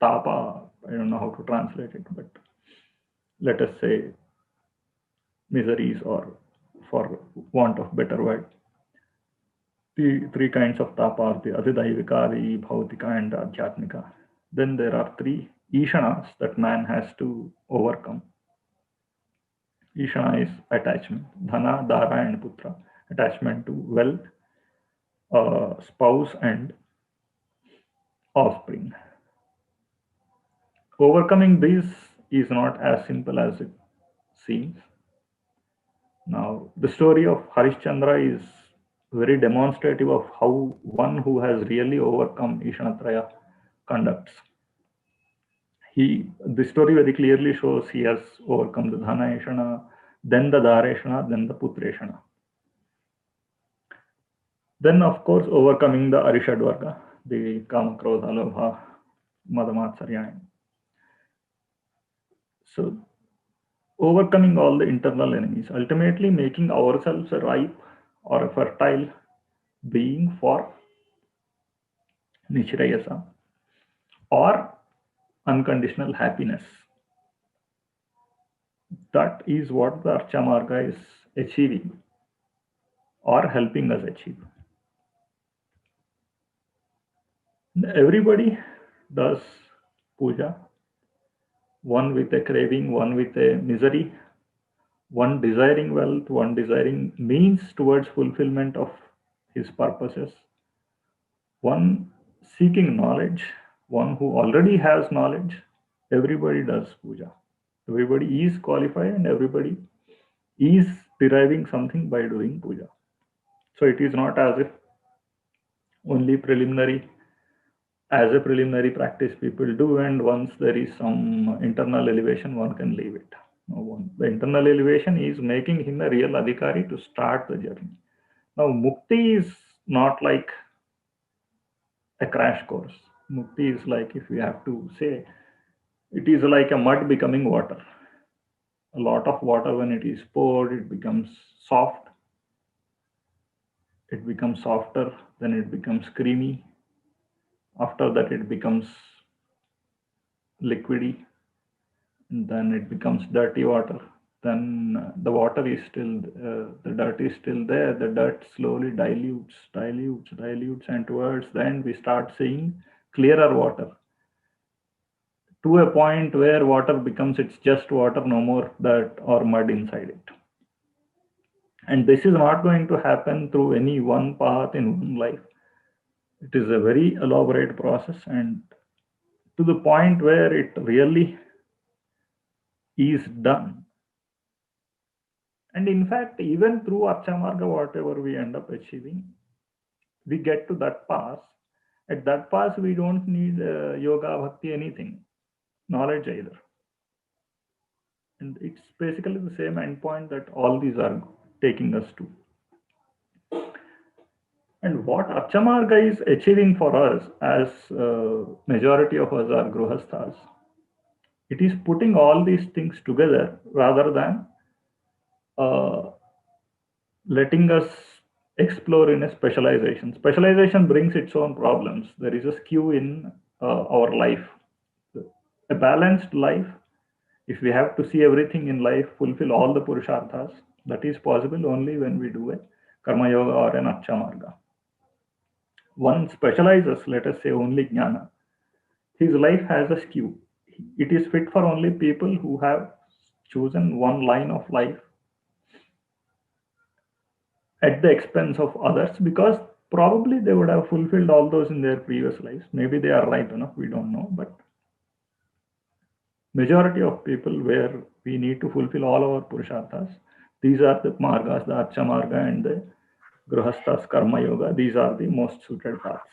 Tapa. I don't know how to translate it, but let us say miseries, or for want of better word. The three kinds of tapa are the adhidaivika, the bhautika and the adhyatmika. Then there are three ishanas that man has to overcome. Ishana is attachment, dhana, dara and putra. attachment to wealth, spouse, and offspring. Overcoming this is not as simple as it seems. Now, the story of Harishchandra is very demonstrative of how one who has really overcome Ishanatraya conducts. The story very clearly shows he has overcome the Dhanayashana, then the Dhareshana, then the Putreshana. Then, of course, overcoming the Arishadvarga, the Kama, Krodha, Lobha, Madamatsarya. So, overcoming all the internal enemies, ultimately making ourselves a ripe or a fertile being for Nishrayasa or unconditional happiness. That is what the Archa Marga is achieving or helping us achieve. Everybody does puja, one with a craving, one with a misery, one desiring wealth, one desiring means towards fulfillment of his purposes, one seeking knowledge, one who already has knowledge. Everybody does puja. Everybody is qualified and everybody is deriving something by doing puja. So it is not as if only as a preliminary practice people do, and once there is some internal elevation, one can leave it. The internal elevation is making him a real adhikari to start the journey. Now, mukti is not like a crash course. Mukti is like, if we have to say, it is like a mud becoming water. A lot of water, when it is poured, it becomes soft. It becomes softer, then it becomes creamy. After that, it becomes liquidy, and then it becomes dirty water. Then the water is still, the dirt is still there. The dirt slowly dilutes, and towards the end, we start seeing clearer water to a point where water becomes it's just water, no more dirt or mud inside it. And this is not going to happen through any one path in one life. It is a very elaborate process, and to the point where it really is done. And in fact, even through Archamarga, whatever we end up achieving, we get to that pass. At that pass, we don't need yoga, bhakti, anything, knowledge either. And it's basically the same endpoint that all these are taking us to. And what Archamarga is achieving for us, as majority of us are Gruhasthas, it is putting all these things together rather than uh, letting us explore in a specialization. Specialization brings its own problems. There is a skew in our life. A balanced life, if we have to see everything in life, fulfill all the purusharthas, that is possible only when we do a karma yoga or an archa marga. One specializes, let us say only jnana. His life has a skew. It is fit for only people who have chosen one line of life at the expense of others, because probably they would have fulfilled all those in their previous lives. Maybe they are right enough, we don't know, but majority of people where we need to fulfill all our purusharthas, these are the margas, the archa marga and the grahasthas karma yoga. These are the most suited paths.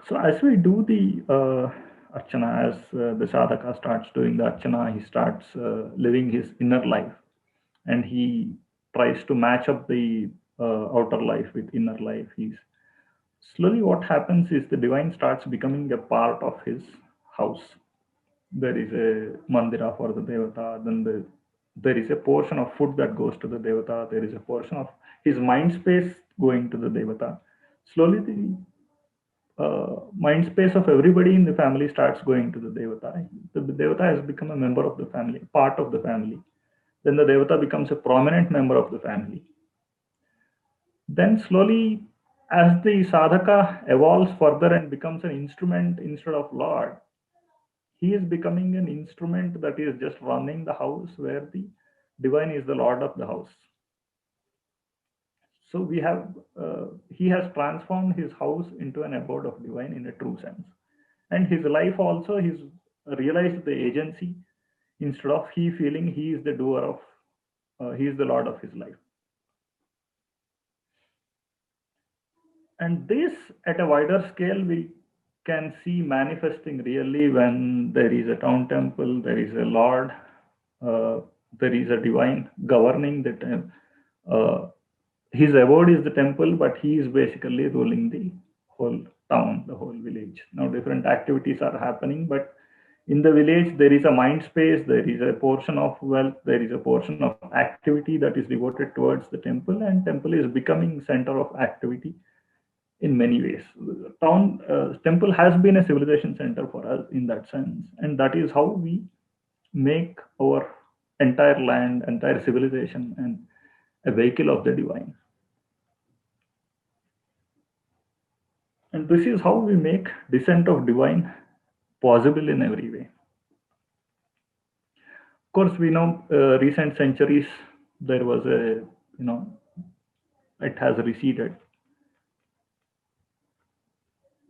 So as we do the archana, as the sadhaka starts doing the archana, he starts living his inner life, and he tries to match up the outer life with inner life. He's slowly, what happens is the divine starts becoming a part of his house. There is a mandira for the devata, then there is a portion of food that goes to the devata, there is a portion of his mind space going to the devata. Slowly, the mind space of everybody in the family starts going to the devata. The devata has become a member of the family, part of the family. Then the devata becomes a prominent member of the family. Then slowly, as the sadhaka evolves further and becomes an instrument instead of Lord, he is becoming an instrument that is just running the house where the divine is the Lord of the house. So we have he has transformed his house into an abode of divine in a true sense, and his life also he's realized the agency. Instead of he feeling he is the doer of, he is the lord of his life. And this at a wider scale we can see manifesting really when there is a town temple, there is a lord, uh, there is a divine governing the temple. His abode is the temple, but he is basically ruling the whole town, the whole village. Now different activities are happening, but in the village there is a mind space, there is a portion of wealth, there is a portion of activity that is devoted towards the temple, and temple is becoming center of activity in many ways. Town temple has been a civilization center for us in that sense, and that is how we make our entire land, entire civilization, and a vehicle of the divine. And this is how we make descent of divine possible in every way. Of course, we know recent centuries there was a, it has receded.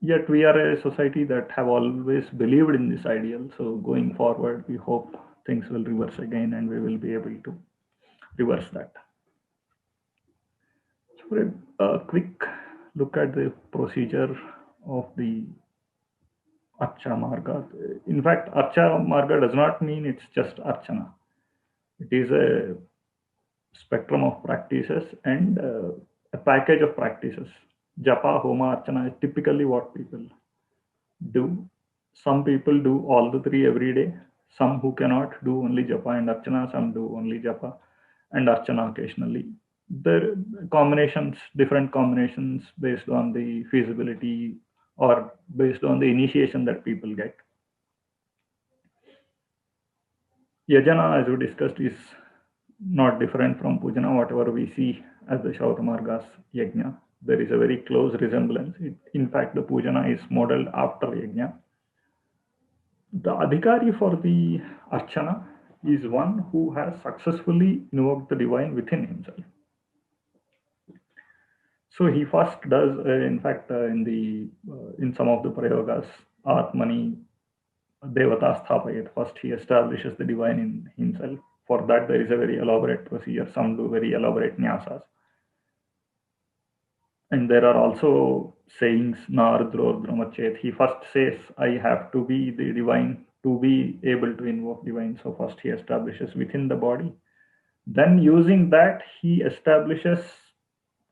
Yet we are a society that have always believed in this ideal. So going forward, we hope things will reverse again and we will be able to reverse that. So for a quick look at the procedure of the Archa Marga. In fact, Archa Marga does not mean it's just Archana. It is a spectrum of practices and a package of practices. Japa, Homa, Archana is typically what people do. Some people do all the three every day. Some who cannot do only Japa and Archana, some do only Japa and Archana occasionally. The combinations, different combinations based on the feasibility or based on the initiation that people get. Yajana, as we discussed, is not different from Pujana, whatever we see as the Shautamarga's Yajna. There is a very close resemblance. In fact, the Pujana is modeled after Yajna. The Adhikari for the Archana is one who has successfully invoked the divine within himself. So he first does, in fact, in some of the prayogas, Atmani Devata Sthapayat. First, he establishes the divine in himself. For that, there is a very elaborate procedure. Some do very elaborate nyasas. And there are also sayings, Nardrodramachet. He first says, I have to be the divine to be able to invoke divine. So first he establishes within the body. Then using that, he establishes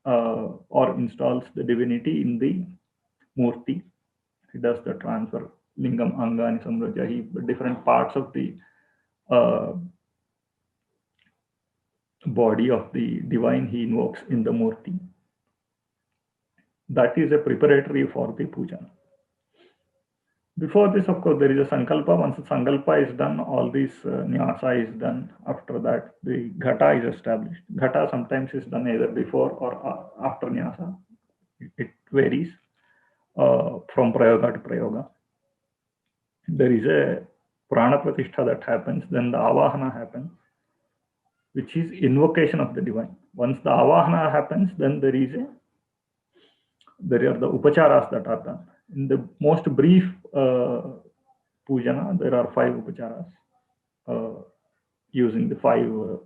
or installs the divinity in the murti. He does the transfer, lingam, anga, samraja. He different parts of the body of the divine he invokes in the murti. That is a preparatory for the puja. Before this, of course, there is a sankalpa. Once the sankalpa is done, all this nyasa is done. After that, the ghata is established. Ghata sometimes is done either before or after nyasa. It varies from prayoga to prayoga. There is a prana pratishtha that happens, then the avahana happens, which is invocation of the divine. Once the avahana happens, then there are the upacharas that are done. In the most brief pujana, there are 5 upacharas using the 5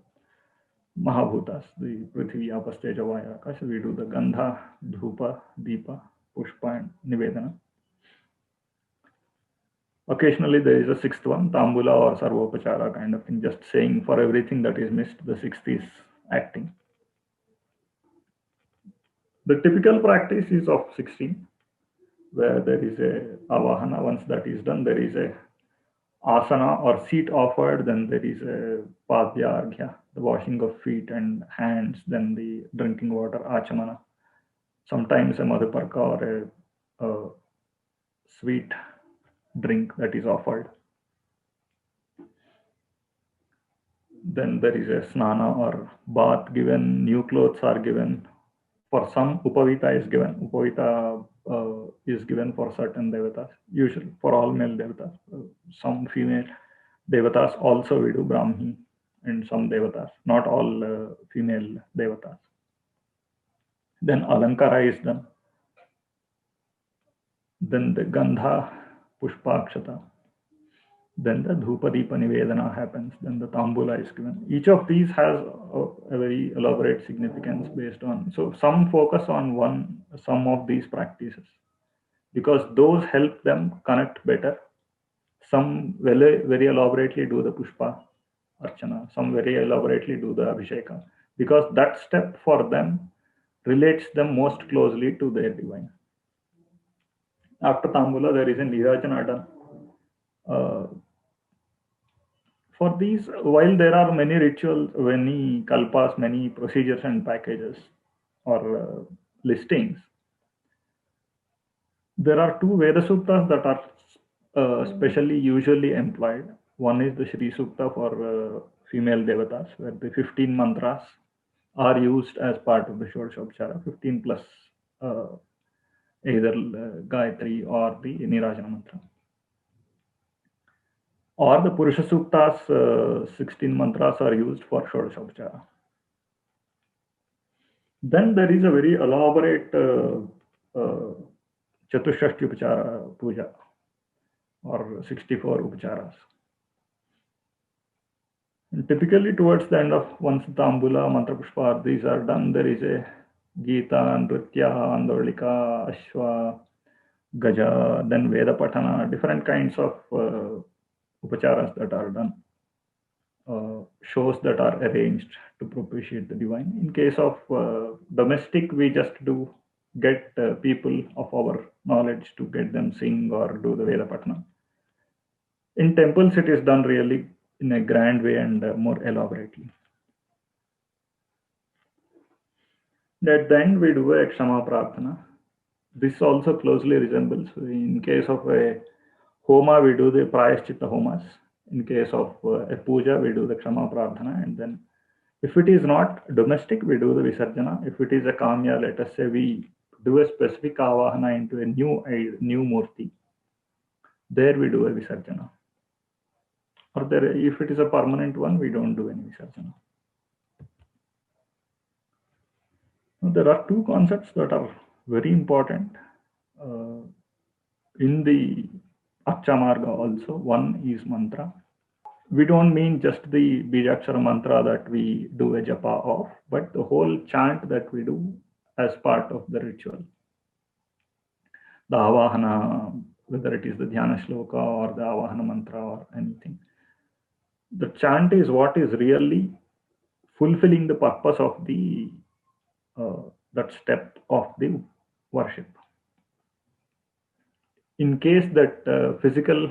mahabhutas, the Prithvi, Apasteja, Vaya, Akasha. We do the Gandha, Dhupa, Deepa, Pushpa, and Nivedana. Occasionally, there is a 6th one, Tambula or Sarvopachara kind of thing, just saying for everything that is missed, the 6th is acting. The typical practice is of 16, where there is a avahana. Once that is done, there is a asana or seat offered, then there is a padya arghya, the washing of feet and hands, then the drinking water, achamana. Sometimes a madhuparka or a sweet drink that is offered. Then there is a snana or bath given, new clothes are given. For some, upavita is given. Upavita is given for certain devatas, usually for all male devatas. Some female devatas also we do, Brahmi and some devatas, not all female devatas. Then Alankara is done. Then the Gandha Pushpakshata. Then the Dhupadipa Nivedana happens. Then the Tambula is given. Each of these has a very elaborate significance based on. So some focus on some of these practices because those help them connect better. Some very elaborately do the Pushpa Archana. Some very elaborately do the Abhisheka because that step for them relates them most closely to their divine. After Tambula, there is a Nirajana done. For these, while there are many rituals, many kalpas, many procedures and packages or listings, there are two Veda Suktas that are specially usually employed. One is the Shri Sukta for female devatas, where the 15 mantras are used as part of the Shodashopchara, 15 plus either Gayatri or the Nirajana mantra. Or the Purusha Suktas, 16 mantras are used for Shodashopchara. Then there is a very elaborate Chatushashti Upachara Puja or 64 Upacharas. And typically towards the end of once Tambula, Mantra Pushpa, these are done, there is a Gita, Nritya, Andolika, Ashwa, Gaja, then Veda Patana, different kinds of upacharas that are done. Shows that are arranged to propitiate the divine. In case of domestic, we just do get people of our knowledge to get them sing or do the Veda Patana. In temples, it is done really in a grand way and more elaborately. At the end, we do a Kshama Prarthana. This also closely resembles. In case of a Homa, we do the Prayashchitta Homas. In case of a puja, we do the Kshama Prarthana, and then if it is not domestic, we do the Visarjana. If it is a Kamya, let us say we do a specific Avahana into a new Murti. There we do a Visarjana. Or there, if it is a permanent one, we don't do any Visarjana. Now, there are two concepts that are very important in the Archa Marga also. One is mantra. We don't mean just the Bijakshara mantra that we do a japa of, but the whole chant that we do as part of the ritual. The Avahana, whether it is the Dhyana Shloka or the Avahana mantra or anything. The chant is what is really fulfilling the purpose of the that step of the worship. In case that physical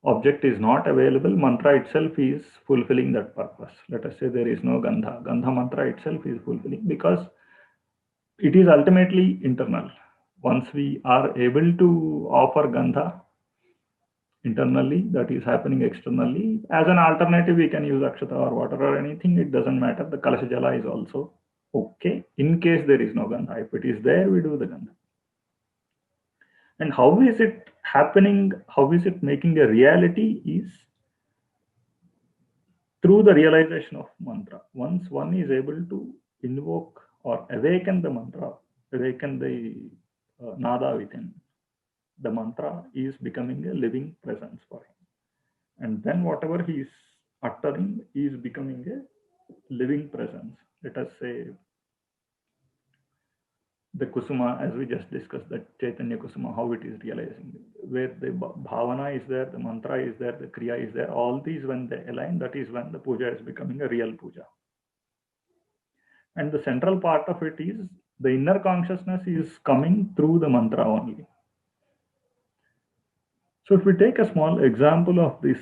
object is not available, mantra itself is fulfilling that purpose. Let us say there is no Gandha. Gandha mantra itself is fulfilling because it is ultimately internal. Once we are able to offer Gandha internally, that is happening externally. As an alternative, we can use Akshata or water or anything. It doesn't matter. The Kalasha Jala is also okay in case there is no Gandha. If it is there, we do the Gandha. And how is it happening? How is it making a reality is through the realization of mantra. Once one is able to invoke or awaken the mantra, awaken the nada within, the mantra is becoming a living presence for him. And then whatever he is uttering is becoming a living presence. Let us say the Kusuma, as we just discussed, that Chaitanya Kusuma, how it is realizing, where the bhavana is there, the mantra is there, the kriya is there, all these when they align, that is when the puja is becoming a real puja. And the central part of it is the inner consciousness is coming through the mantra only. So if we take a small example of this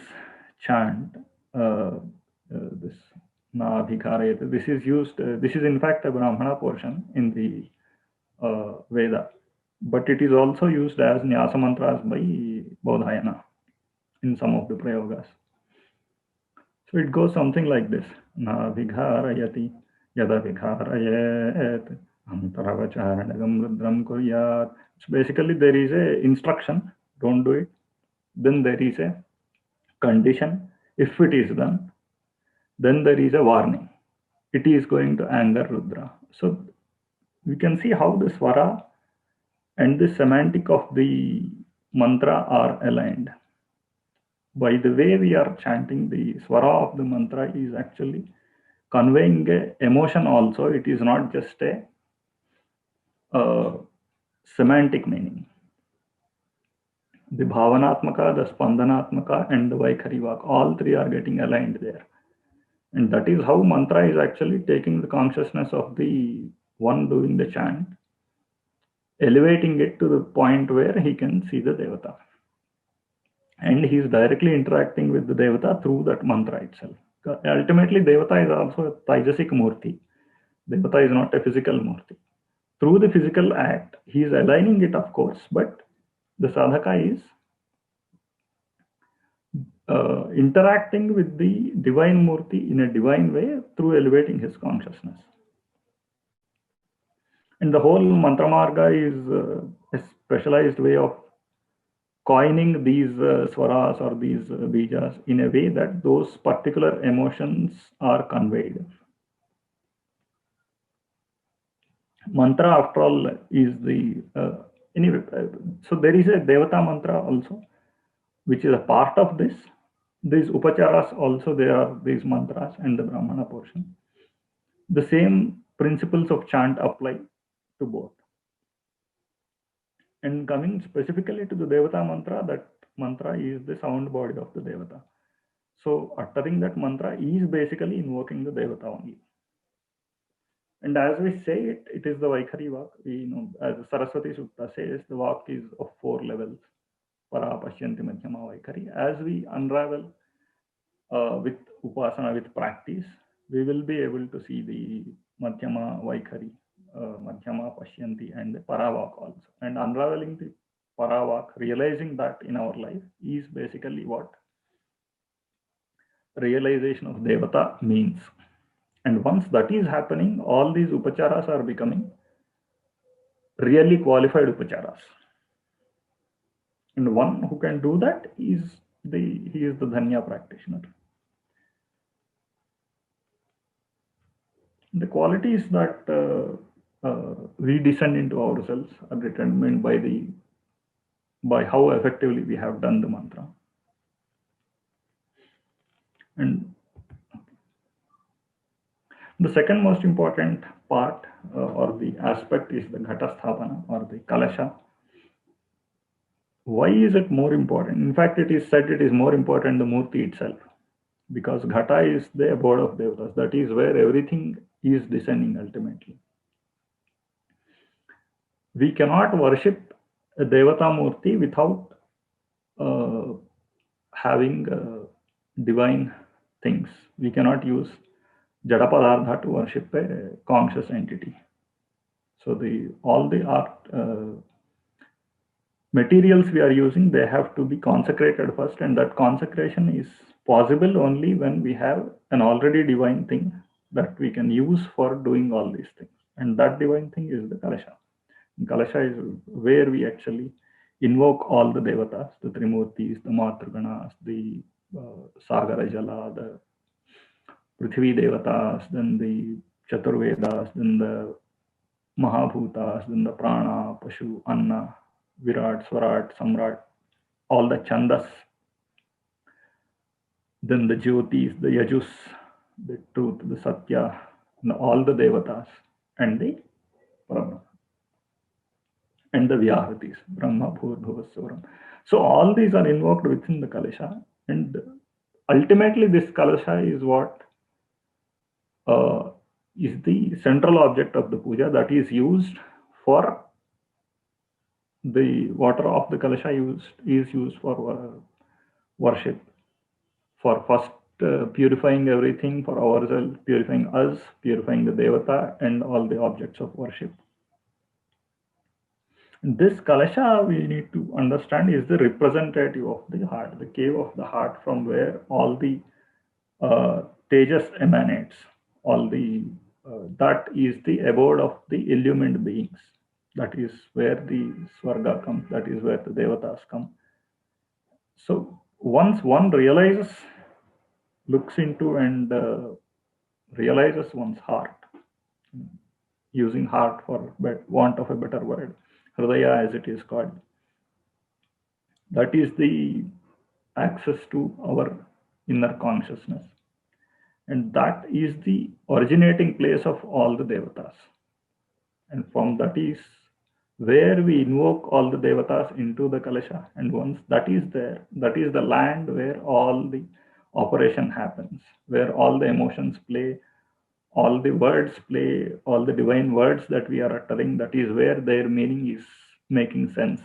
chant, this Na Adhikarayate, this is used, this is in fact a Brahmana portion in the Veda, but it is also used as Nyasa mantras by Bodhayana in some of the Prayogas. So it goes something like this: Na Vigharayati Yada Vigharayet Antaravacharnagam Rudram Kuryat. So basically, there is a instruction, don't do it. Then there is a condition, if it is done. Then there is a warning, it is going to anger Rudra. So we can see how the swara and the semantic of the mantra are aligned. By the way we are chanting, the swara of the mantra is actually conveying a emotion also. It is not just a semantic meaning. The bhavanatmaka, the spandanatmaka, and the vaikhari vak, all three are getting aligned there. And that is how mantra is actually taking the consciousness of the one doing the chant, elevating it to the point where he can see the devata. And he is directly interacting with the devata through that mantra itself. Ultimately, devata is also a taijasic murti. Devata is not a physical murti. Through the physical act, he is aligning it, of course, but the sadhaka is interacting with the divine murti in a divine way through elevating his consciousness. And the whole mantra marga is a specialized way of coining these swaras or these bijas in a way that those particular emotions are conveyed. Mantra, after all, is the anyway. So there is a devata mantra also, which is a part of this. These upacharas also, there are these mantras and the brahmana portion. The same principles of chant apply to both. And coming specifically to the devata mantra, that mantra is the sound body of the devata. So uttering that mantra is basically invoking the devata only. And as we say it, it is the Vaikhari Vak. We know, as Saraswati Sutta says, the Vak is of 4 levels. Para, Pashyanti, Madhyama, Vaikhari. As we unravel with Upasana, with practice, we will be able to see the Madhyama, Vaikhari, Madhyama, Pashyanti, and the Paravak also. And unraveling the Paravak, realizing that in our life is basically what realization of Devata means. And once that is happening, all these upacharas are becoming really qualified upacharas. And one who can do that is he is the Dhanya practitioner. The qualities that we descend into ourselves are determined by how effectively we have done the mantra. And the second most important part or the aspect is the Ghata Sthapana or the Kalasha. Why is it more important? In fact, it is said it is more important the Murti itself, because Ghata is the abode of Devatas. That is where everything is descending ultimately. We cannot worship a Devata Murti without having divine things. We cannot use Jadapadartha to worship a conscious entity. So all the art materials we are using, they have to be consecrated first, and that consecration is possible only when we have an already divine thing that we can use for doing all these things. And that divine thing is the Kalasha. And Kalasha is where we actually invoke all the devatas, the Trimurtis, the Matraganas, the Sagara Jala, the Prithvi Devatas, then the Chaturvedas, then the Mahabhutas, then the Prana, Pashu, Anna, Virat, Swarat, Samrat, all the Chandas, then the Jyotis, the Yajus, the Truth, the Satya, and all the Devatas, and the Brahma, and the Vyahritis, Brahma, Bhur, Bhuvasvaram. So all these are invoked within the Kalasha, and ultimately this Kalasha is what is the central object of the puja, that is used for the water of the Kalasha is used for worship, for first purifying everything for ourselves, purifying us, purifying the Devata and all the objects of worship. This Kalasha, we need to understand, is the representative of the heart, the cave of the heart from where all the tejas emanates, all the that is the abode of the illumined beings. That is where the Swarga comes, that is where the Devatas come. So once one realizes, looks into and realizes one's heart, using heart for want of a better word, Hridaya as it is called. That is the access to our inner consciousness. And that is the originating place of all the devatas. And from that is where we invoke all the devatas into the Kalasha. And once that is there, that is the land where all the operation happens, where all the emotions play, all the words play, all the divine words that we are uttering, that is where their meaning is making sense.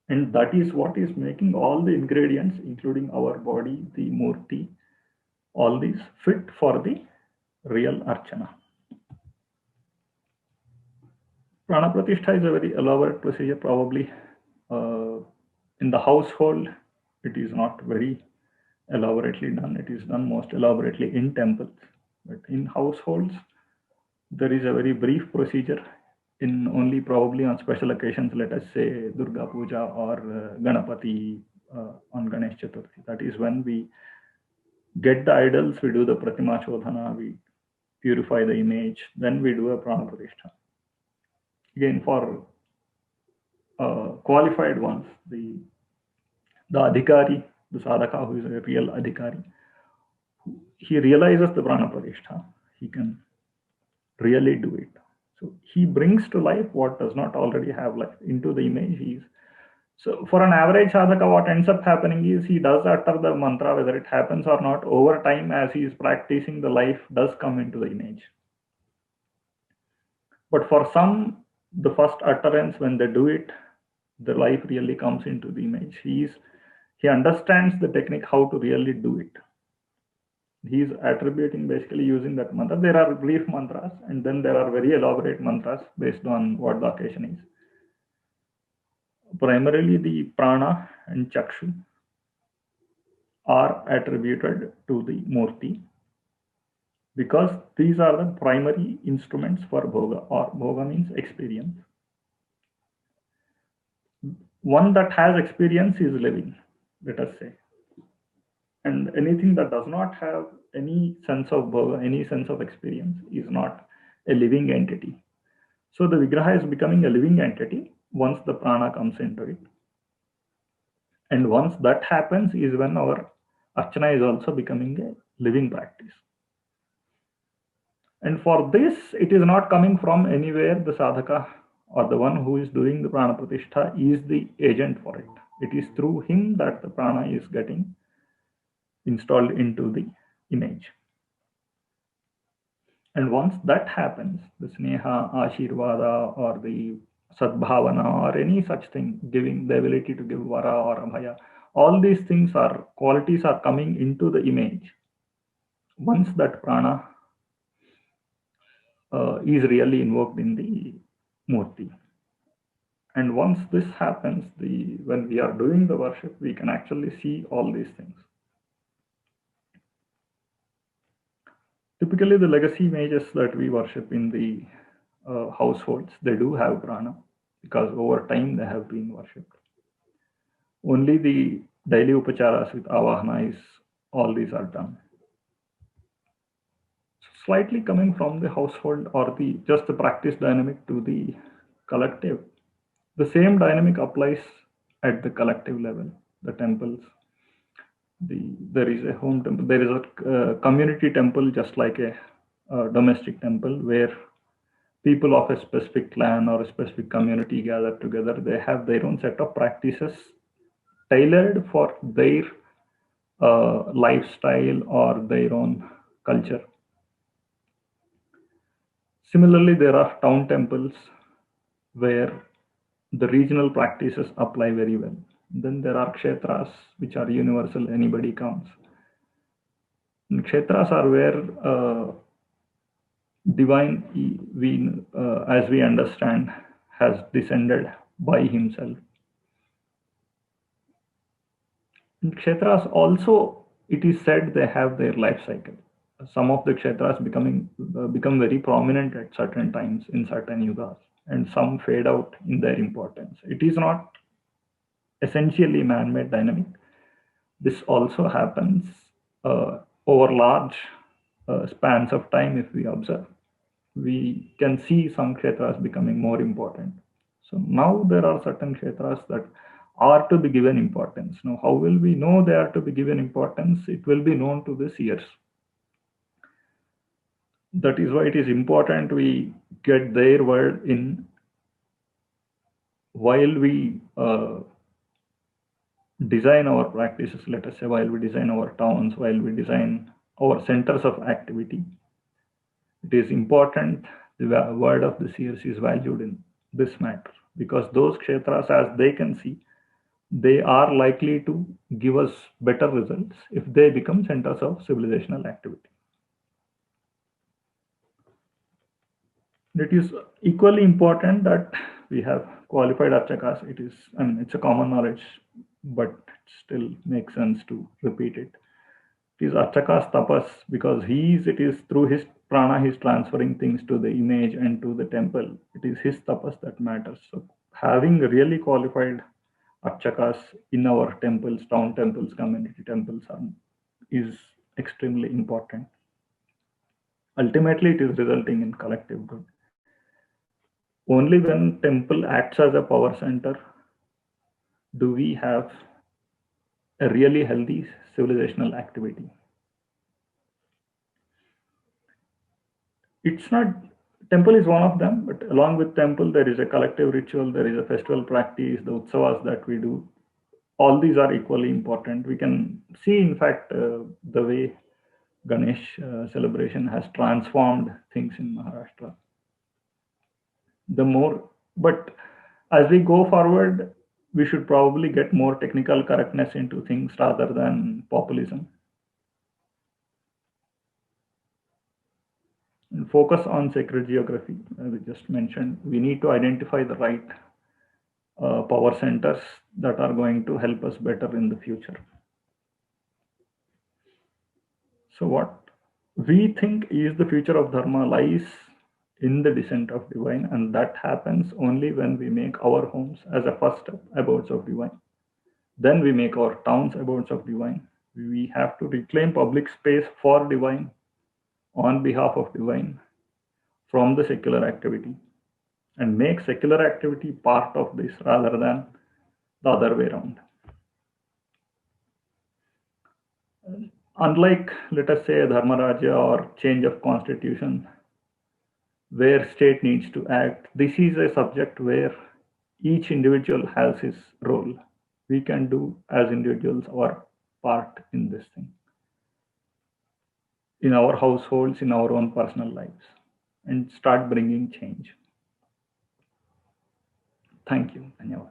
And that is what is making all the ingredients, including our body, the murti, all these fit for the real archana. Prana Pratishtha is a very elaborate procedure. Probably in the household, it is not very elaborately done. It is done most elaborately in temples. But in households, there is a very brief procedure in only probably on special occasions, let us say Durga Puja or Ganapati on Ganesh Chaturthi. That is when we get the idols, we do the Pratima Chodhana, we purify the image, then we do a Prana Pratishtha. Again, for qualified ones, the adhikari, the sadhaka who is a real adhikari, he realizes the Prana Pratishtha, he can really do it. So he brings to life what does not already have life into the image. So for an average sadhaka, what ends up happening is he does utter the mantra, whether it happens or not, over time as he is practicing, the life does come into the image. But for some, the first utterance, when they do it, the life really comes into the image. He understands the technique how to really do it. He is attributing basically using that mantra. There are brief mantras and then there are very elaborate mantras based on what the occasion is. Primarily the prana and chakshu are attributed to the murti because these are the primary instruments for bhoga, or bhoga means experience. One that has experience is living, let us say. And anything that does not have any sense of bhoga, any sense of experience, is not a living entity. So the Vigraha is becoming a living entity once the prana comes into it. And once that happens is when our Archana is also becoming a living practice. And for this, it is not coming from anywhere. The sadhaka or the one who is doing the Prana Pratishtha is the agent for it. It is through him that the prana is getting installed into the image. And once that happens, the sneha, ashirvada, or the sadbhavana, or any such thing, giving the ability to give vara or abhaya, all these things are qualities are coming into the image. Once that prana is really invoked in the murti. And once this happens, when we are doing the worship, we can actually see all these things. Typically, the legacy images that we worship in the households, they do have prana because over time they have been worshipped. Only the daily upacharas with avahana is all these are done. So slightly coming from the household or just the practice dynamic to the collective, the same dynamic applies at the collective level. The temples, there is a home temple, there is a community temple, just like a domestic temple, where people of a specific clan or a specific community gather together. They have their own set of practices tailored for their lifestyle or their own culture. Similarly, there are town temples where the regional practices apply very well. Then there are kshetras, which are universal, anybody comes. And kshetras are where divine, as we understand, has descended by himself. And kshetras also, it is said, they have their life cycle. Some of the kshetras become very prominent at certain times in certain yugas, and some fade out in their importance. It is not essentially man-made dynamic. This also happens over large spans of time if we observe. we can see some kshetras becoming more important. So now there are certain kshetras that are to be given importance. Now, how will we know they are to be given importance? It will be known to the seers. That is why it is important we get their word in while we design our practices, let us say, while we design our towns, while we design our centers of activity. It is important the word of the seers is valued in this matter, because those kshetras, as they can see, they are likely to give us better results if they become centers of civilizational activity. It is equally important that we have qualified archakas. It is, I mean, it's a common knowledge, but it still makes sense to repeat it. It is archakas tapas, because it is through his prana he's transferring things to the image and to the temple. It is his tapas that matters. So having really qualified archakas in our temples, town temples, community temples is extremely important. Ultimately, it is resulting in collective good. Only when temple acts as a power center do we have a really healthy civilizational activity. It's not, temple is one of them, but along with temple, there is a collective ritual, there is a festival practice, the utsavas that we do. All these are equally important. We can see, in fact, the way Ganesh celebration has transformed things in Maharashtra. The more, but as we go forward, we should probably get more technical correctness into things rather than populism, and focus on sacred geography. As we just mentioned, we need to identify the right power centers that are going to help us better in the future. So, what we think is the future of Dharma lies in the descent of divine, and that happens only when we make our homes as a first step abodes of divine. Then we make our towns abodes of divine. We have to reclaim public space for divine on behalf of divine from the secular activity, and make secular activity part of this rather than the other way around. Unlike, let us say, a Dharma Raja or change of constitution, where state needs to act, this is a subject where each individual has his role. We can do as individuals our part in this thing, in our households, in our own personal lives, and start bringing change. Thank you. Dhanyawad.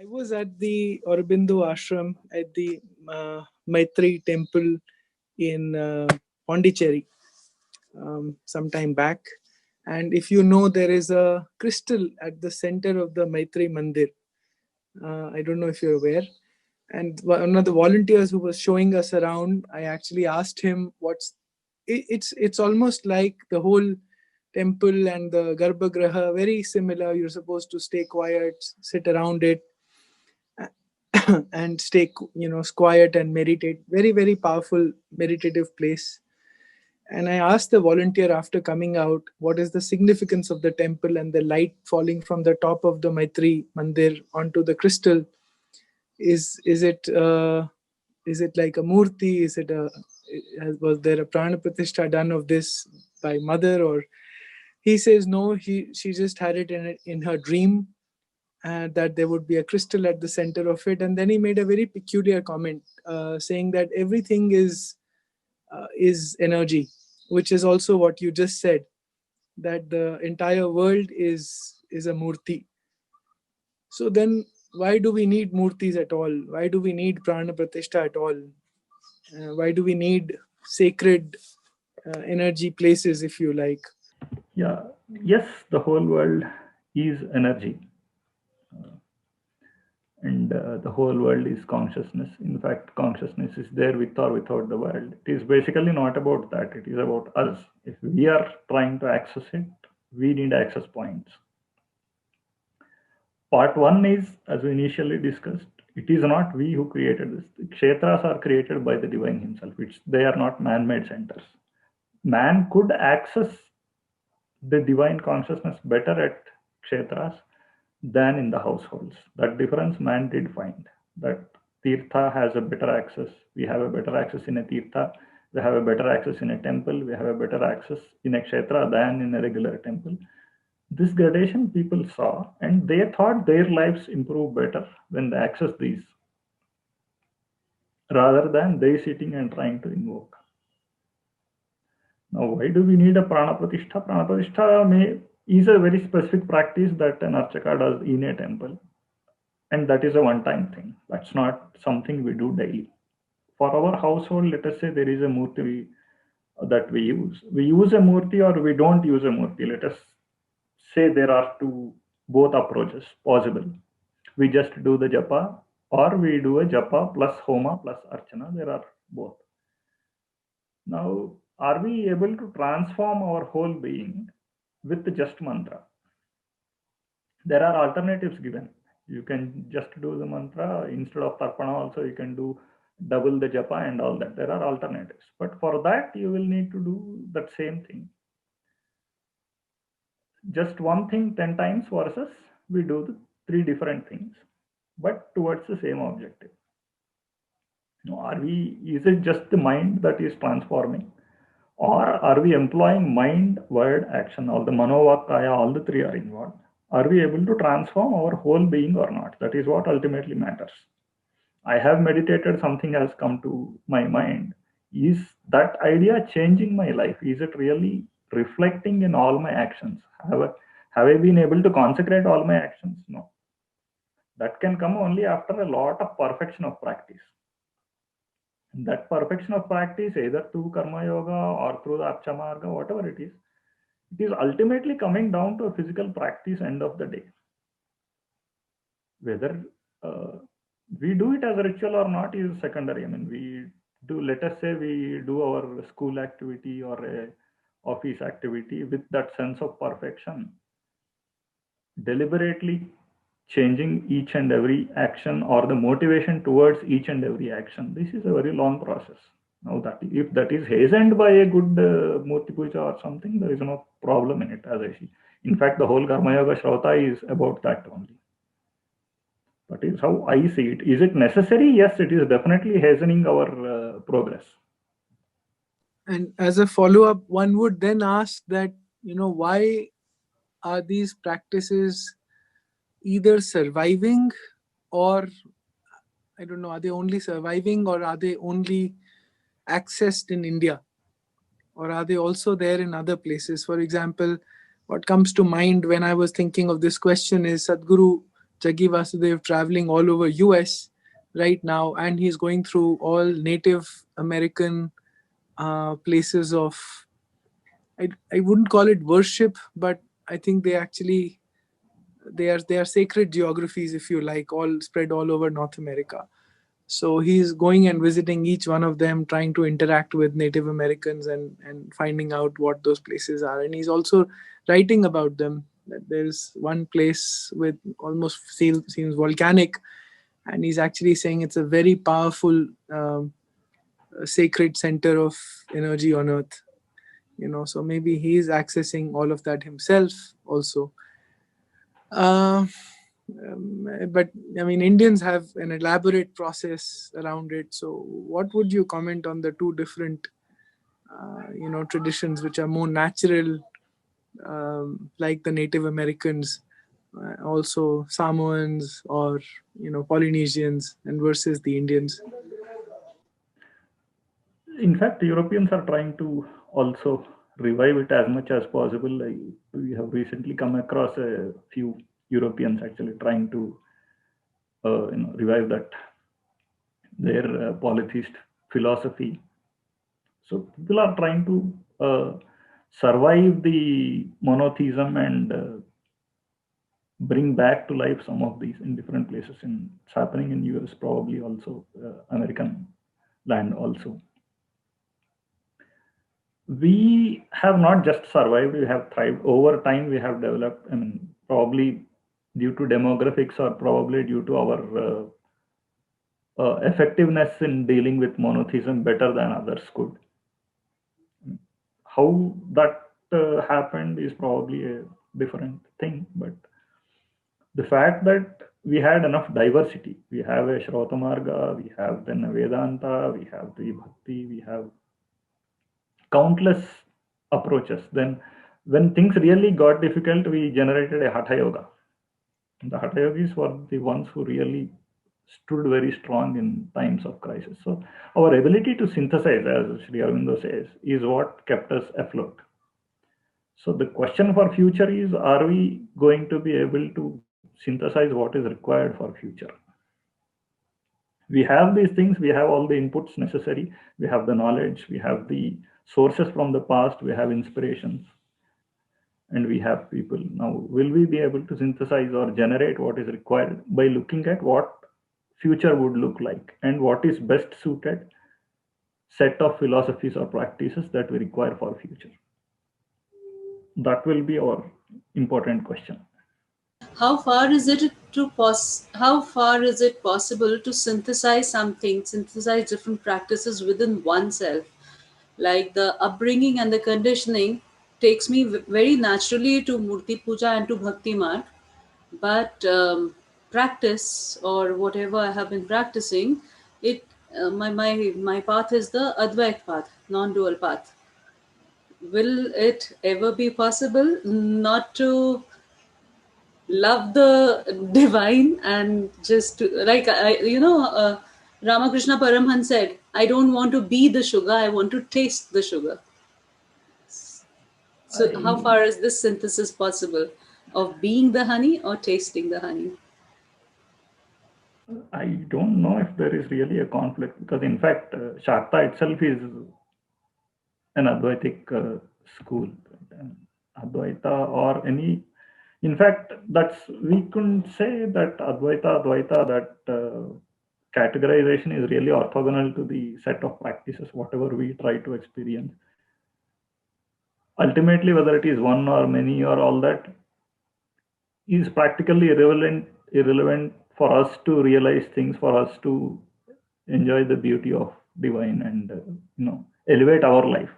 I was at the Aurobindo ashram at the Maitri temple in Pondicherry some time back. And if you know, there is a crystal at the center of the Maitri Mandir. I don't know if you're aware. And one of the volunteers who was showing us around, I actually asked him it's almost like the whole temple and the Garbhagriha, very similar. You're supposed to stay quiet, sit around it, and stay quiet and meditate. Very, very powerful meditative place. And I asked the volunteer after coming out, what is the significance of the temple and the light falling from the top of the Maitri Mandir onto the crystal? Is it like a murti? Was there a prana pratishtha done of this by mother? Or he says no, she just had it in her dream, that there would be a crystal at the center of it. And then he made a very peculiar comment, saying that everything is energy, which is also what you just said, that the entire world is a murti. So then why do we need murtis at all? Why do we need prana pratishtha at all? Why do we need sacred energy places, if you like? Yeah, yes, the whole world is energy, and the whole world is consciousness. In fact, consciousness is there with or without the world. It is basically not about that, it is about us. If we are trying to access it, we need access points. Part one is, as we initially discussed, It is not we who created this. The kshetras are created by the divine himself. They are not man-made centers. Man could access the divine consciousness better at kshetras than in the households. That difference man did find. That Tirtha has a better access. We have a better access in a Tirtha. We have a better access in a temple. We have a better access in a kshetra than in a regular temple. This gradation people saw, and they thought their lives improve better when they access these, rather than they sitting and trying to invoke. Now, why do we need a prana pratishtha? Prana pratishtha is a very specific practice that an archaka does in a temple, and that is a one-time thing. That's not something we do daily. For our household, let us say there is a murti that we use. We use a murti or we don't use a murti. Let us say there are both approaches possible. We just do the japa, or we do a japa plus homa plus archana. There are both. Now, are we able to transform our whole being with just mantra? There are alternatives given. You can just do the mantra instead of tarpana. Also, you can do double the japa and all that. There are alternatives, but for that you will need to do that same thing. Just one thing 10 times versus we do the 3 different things, but towards the same objective. Now, is it just the mind that is transforming, or are we employing mind, word, action? All the manovakaya, all the 3 are involved. Are we able to transform our whole being or not? That is what ultimately matters. I have meditated, something has come to my mind. Is that idea changing my life? Is it really reflecting in all my actions? Have I been able to consecrate all my actions? No. That can come only after a lot of perfection of practice. And that perfection of practice, either through karma yoga or through the archa marga, whatever it is ultimately coming down to a physical practice end of the day. Whether we do it as a ritual or not is secondary. I mean, let us say we do our school activity or a office activity with that sense of perfection, deliberately changing each and every action or the motivation towards each and every action. This is a very long process. Now, that if that is hastened by a good Murti Puja or something, there is no problem in it, as I see. In fact, the whole Karma Yoga Shrauta is about that only. That is how I see it. Is it necessary? Yes, it is definitely hastening our progress. And as a follow-up, one would then ask that, why are these practices either surviving, or I don't know, are they only surviving, or are they only accessed in India, or are they also there in other places? For example, what comes to mind when I was thinking of this question is Sadhguru Jaggi Vasudev traveling all over US right now, and he's going through all Native American places of, I wouldn't call it worship, but I think they are sacred geographies, if you like, all spread all over North America. So he's going and visiting each one of them, trying to interact with Native Americans and finding out what those places are. And he's also writing about them. There's one place with almost seems volcanic, and he's actually saying it's a very powerful sacred center of energy on earth. So maybe he's accessing all of that himself also. But I mean, Indians have an elaborate process around it. So what would you comment on the two different traditions which are more natural, like the Native Americans, also Samoans or Polynesians, and versus the Indians? In fact, Europeans are trying to also revive it as much as possible. We have recently come across a few Europeans actually trying to revive their polytheist philosophy. So people are trying to survive the monotheism and bring back to life some of these in different places. It's happening in US, probably also American land also. We have not just survived, we have thrived. Over time, we have developed, probably due to demographics or probably due to our effectiveness in dealing with monotheism better than others could. How that happened is probably a different thing, but the fact that we had enough diversity, we have a Shrotamarga, we have then a Vedanta, we have the Bhakti, we have countless approaches. Then when things really got difficult, we generated a Hatha Yoga. The Hatha Yogis were the ones who really stood very strong in times of crisis. So our ability to synthesize, as Sri Aurobindo says, is what kept us afloat. So the question for future is, are we going to be able to synthesize what is required for future? We have these things, we have all the inputs necessary, we have the knowledge, we have the sources from the past, we have inspirations, and we have people. Now, will we be able to synthesize or generate what is required by looking at what future would look like and what is best suited set of philosophies or practices that we require for future? That will be our important question. How far is it possible to synthesize something, synthesize different practices within oneself? Like the upbringing and the conditioning takes me very naturally to Murti Puja and to Bhakti Marg, but practice or whatever I have been practicing, it my path is the Advait path, non-dual path. Will it ever be possible not to love the divine and just to, like Ramakrishna Paramhans said, I don't want to be the sugar, I want to taste the sugar. So how far is this synthesis possible of being the honey or tasting the honey? I don't know if there is really a conflict, because in fact Shakta itself is an Advaitic school. Advaita or any, in fact, we couldn't say that Advaita, that categorization is really orthogonal to the set of practices, whatever we try to experience. Ultimately, whether it is one or many or all that is practically irrelevant for us to realize things, for us to enjoy the beauty of divine and elevate our life.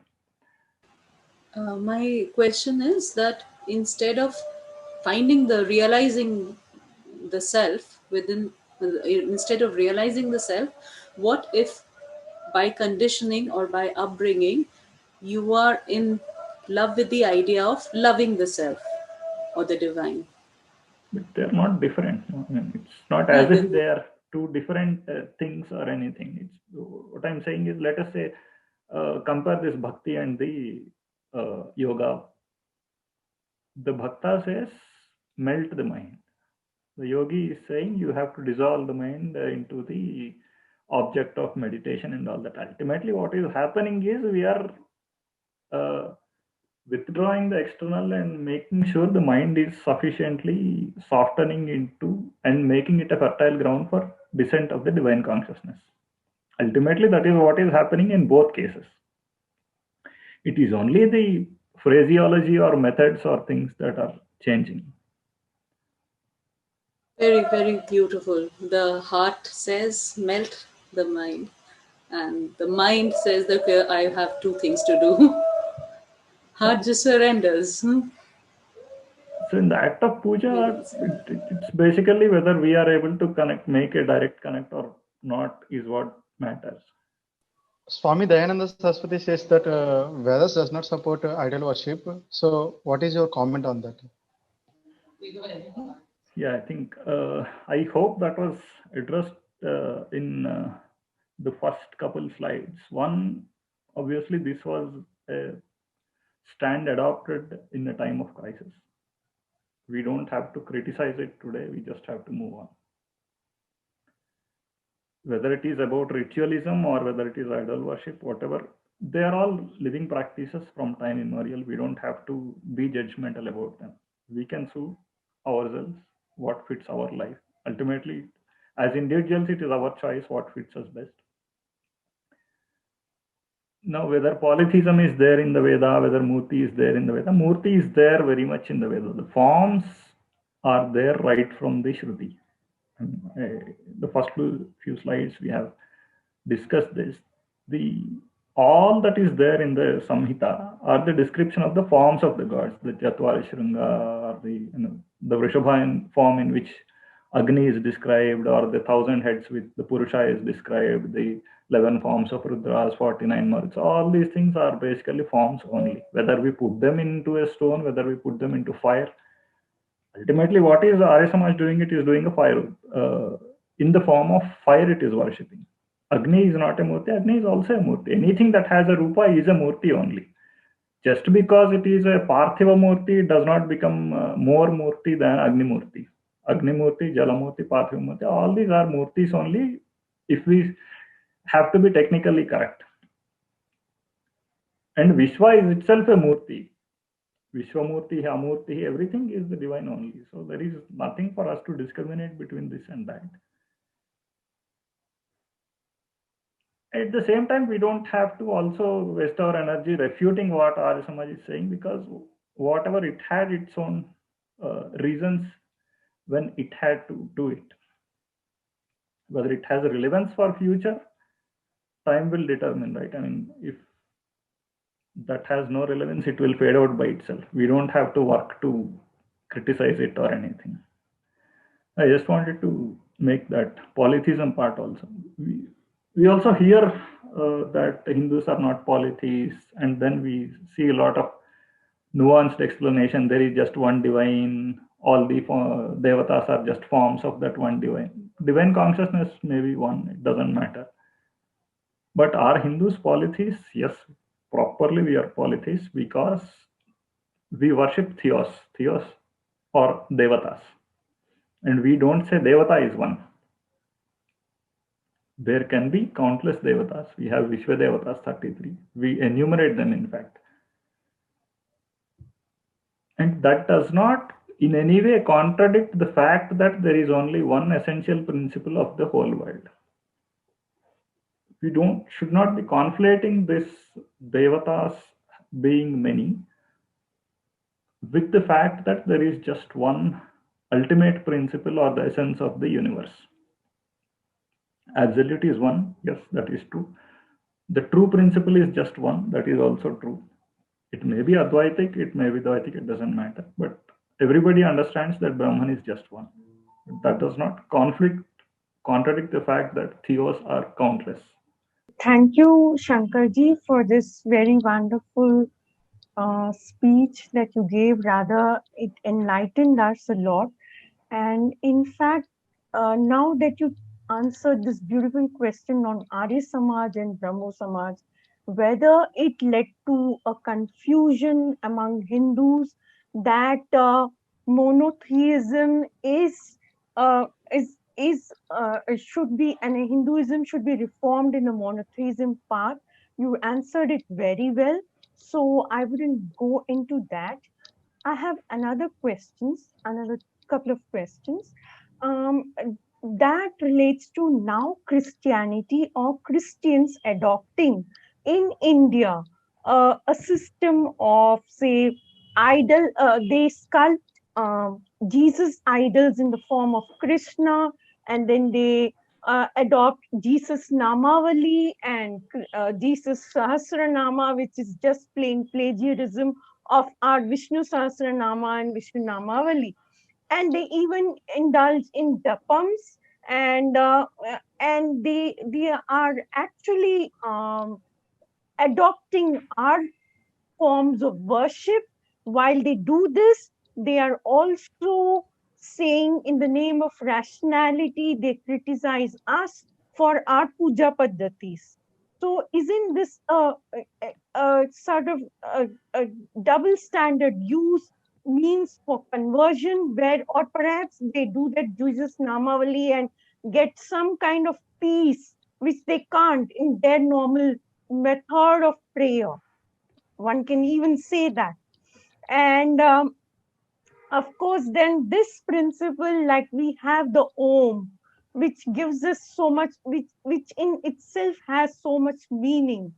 My question is that instead of realizing the self within, instead of realizing the self, what if by conditioning or by upbringing you are in love with the idea of loving the self or the divine? But they're not different. I mean, it's not as if they are two different things or anything. It's what I'm saying is, let us say, compare this bhakti and the yoga. The bhakta says melt the mind. The yogi is saying you have to dissolve the mind into the object of meditation and all that. Ultimately, what is happening is we are withdrawing the external and making sure the mind is sufficiently softening into and making it a fertile ground for descent of the divine consciousness. Ultimately, that is what is happening in both cases. It is only the phraseology or methods or things that are changing. Very, very beautiful. The heart says melt the mind, and the mind says that I have two things to do. Heart just surrenders. So in the act of puja, it's basically whether we are able to connect, make a direct connect or not is what matters. Swami Dayananda Saraswati says that Vedas does not support idol worship. So what is your comment on that? Yeah, I think, I hope that was addressed in the first couple slides. One, obviously this was a stand adopted in a time of crisis. We don't have to criticize it today, we just have to move on. Whether it is about ritualism or whether it is idol worship, whatever, they are all living practices from time immemorial. We don't have to be judgmental about them. We can suit ourselves what fits our life. Ultimately, as individuals, it is our choice what fits us best. Now, whether polytheism is there in the Veda, whether Murti is there in the Veda, Murti is there very much in the Veda. The forms are there right from the Shruti. The first few slides we have discussed this. All that is there in the Samhita are the description of the forms of the gods, the Chatwari Shrunga, or the Vrishabha form in which Agni is described, or the 1,000 heads with the Purusha is described, the 11 forms of Rudras, 49 marks. All these things are basically forms only. Whether we put them into a stone, whether we put them into fire, ultimately what is Arya Samaj doing? It is doing a fire. In the form of fire, it is worshipping. Agni is not a murti, Agni is also a murti. Anything that has a rupa is a murti only. Just because it is a Parthiva murti, it does not become more murti than Agni murti. Agni murti, Jala murti, Parthiva murti, all these are murtis only if we have to be technically correct. And Vishwa is itself a murti. Vishwamurti, Amurti, everything is the divine only. So there is nothing for us to discriminate between this and that. At the same time, we don't have to also waste our energy refuting what Arya Samaj is saying, because whatever it had its own reasons when it had to do it. Whether it has a relevance for future, time will determine, right? I mean, if that has no relevance, it will fade out by itself. We don't have to work to criticize it or anything. I just wanted to make that polytheism part also. We also hear that Hindus are not polytheists, and then we see a lot of nuanced explanation. There is just one divine, all the devatas are just forms of that one divine. Divine consciousness may be one, it doesn't matter. But are Hindus polytheists? Yes, properly we are polytheists because we worship theos or devatas. And we don't say devata is one. There can be countless devatas. We have Vishwa devatas 33. We enumerate them, in fact. And that does not in any way contradict the fact that there is only one essential principle of the whole world. We should not be conflating this devatas being many with the fact that there is just one ultimate principle or the essence of the universe. Absolute is one, yes, that is true. The true principle is just one, that is also true. It may be Advaitic, it may be Dvaitic, it doesn't matter. But everybody understands that Brahman is just one. That does not contradict the fact that theos are countless. Thank you, Shankarji, for this very wonderful speech that you gave. Rather, it enlightened us a lot. And in fact, now that you answered this beautiful question on Arya Samaj and Brahmo Samaj, whether it led to a confusion among Hindus that monotheism should be, and Hinduism should be reformed in a monotheism path. You answered it very well, so I wouldn't go into that. I have another couple of questions that relates to now Christianity or Christians adopting in India a system of, say, idol. They sculpt Jesus idols in the form of Krishna, and then they adopt Jesus Namavali and Jesus Sahasranama, which is just plain plagiarism of our Vishnu Sahasranama and Vishnu Namavali. And they even indulge in dapams, and they are actually adopting our forms of worship. While they do this, they are also saying, in the name of rationality, they criticize us for our puja paddhatis. So isn't this a sort of a double standard use means for conversion, where, or perhaps they do that Jesus Namavali and get some kind of peace which they can't in their normal method of prayer? One can even say that. And of course, then this principle, like we have the Om, which gives us so much, which in itself has so much meaning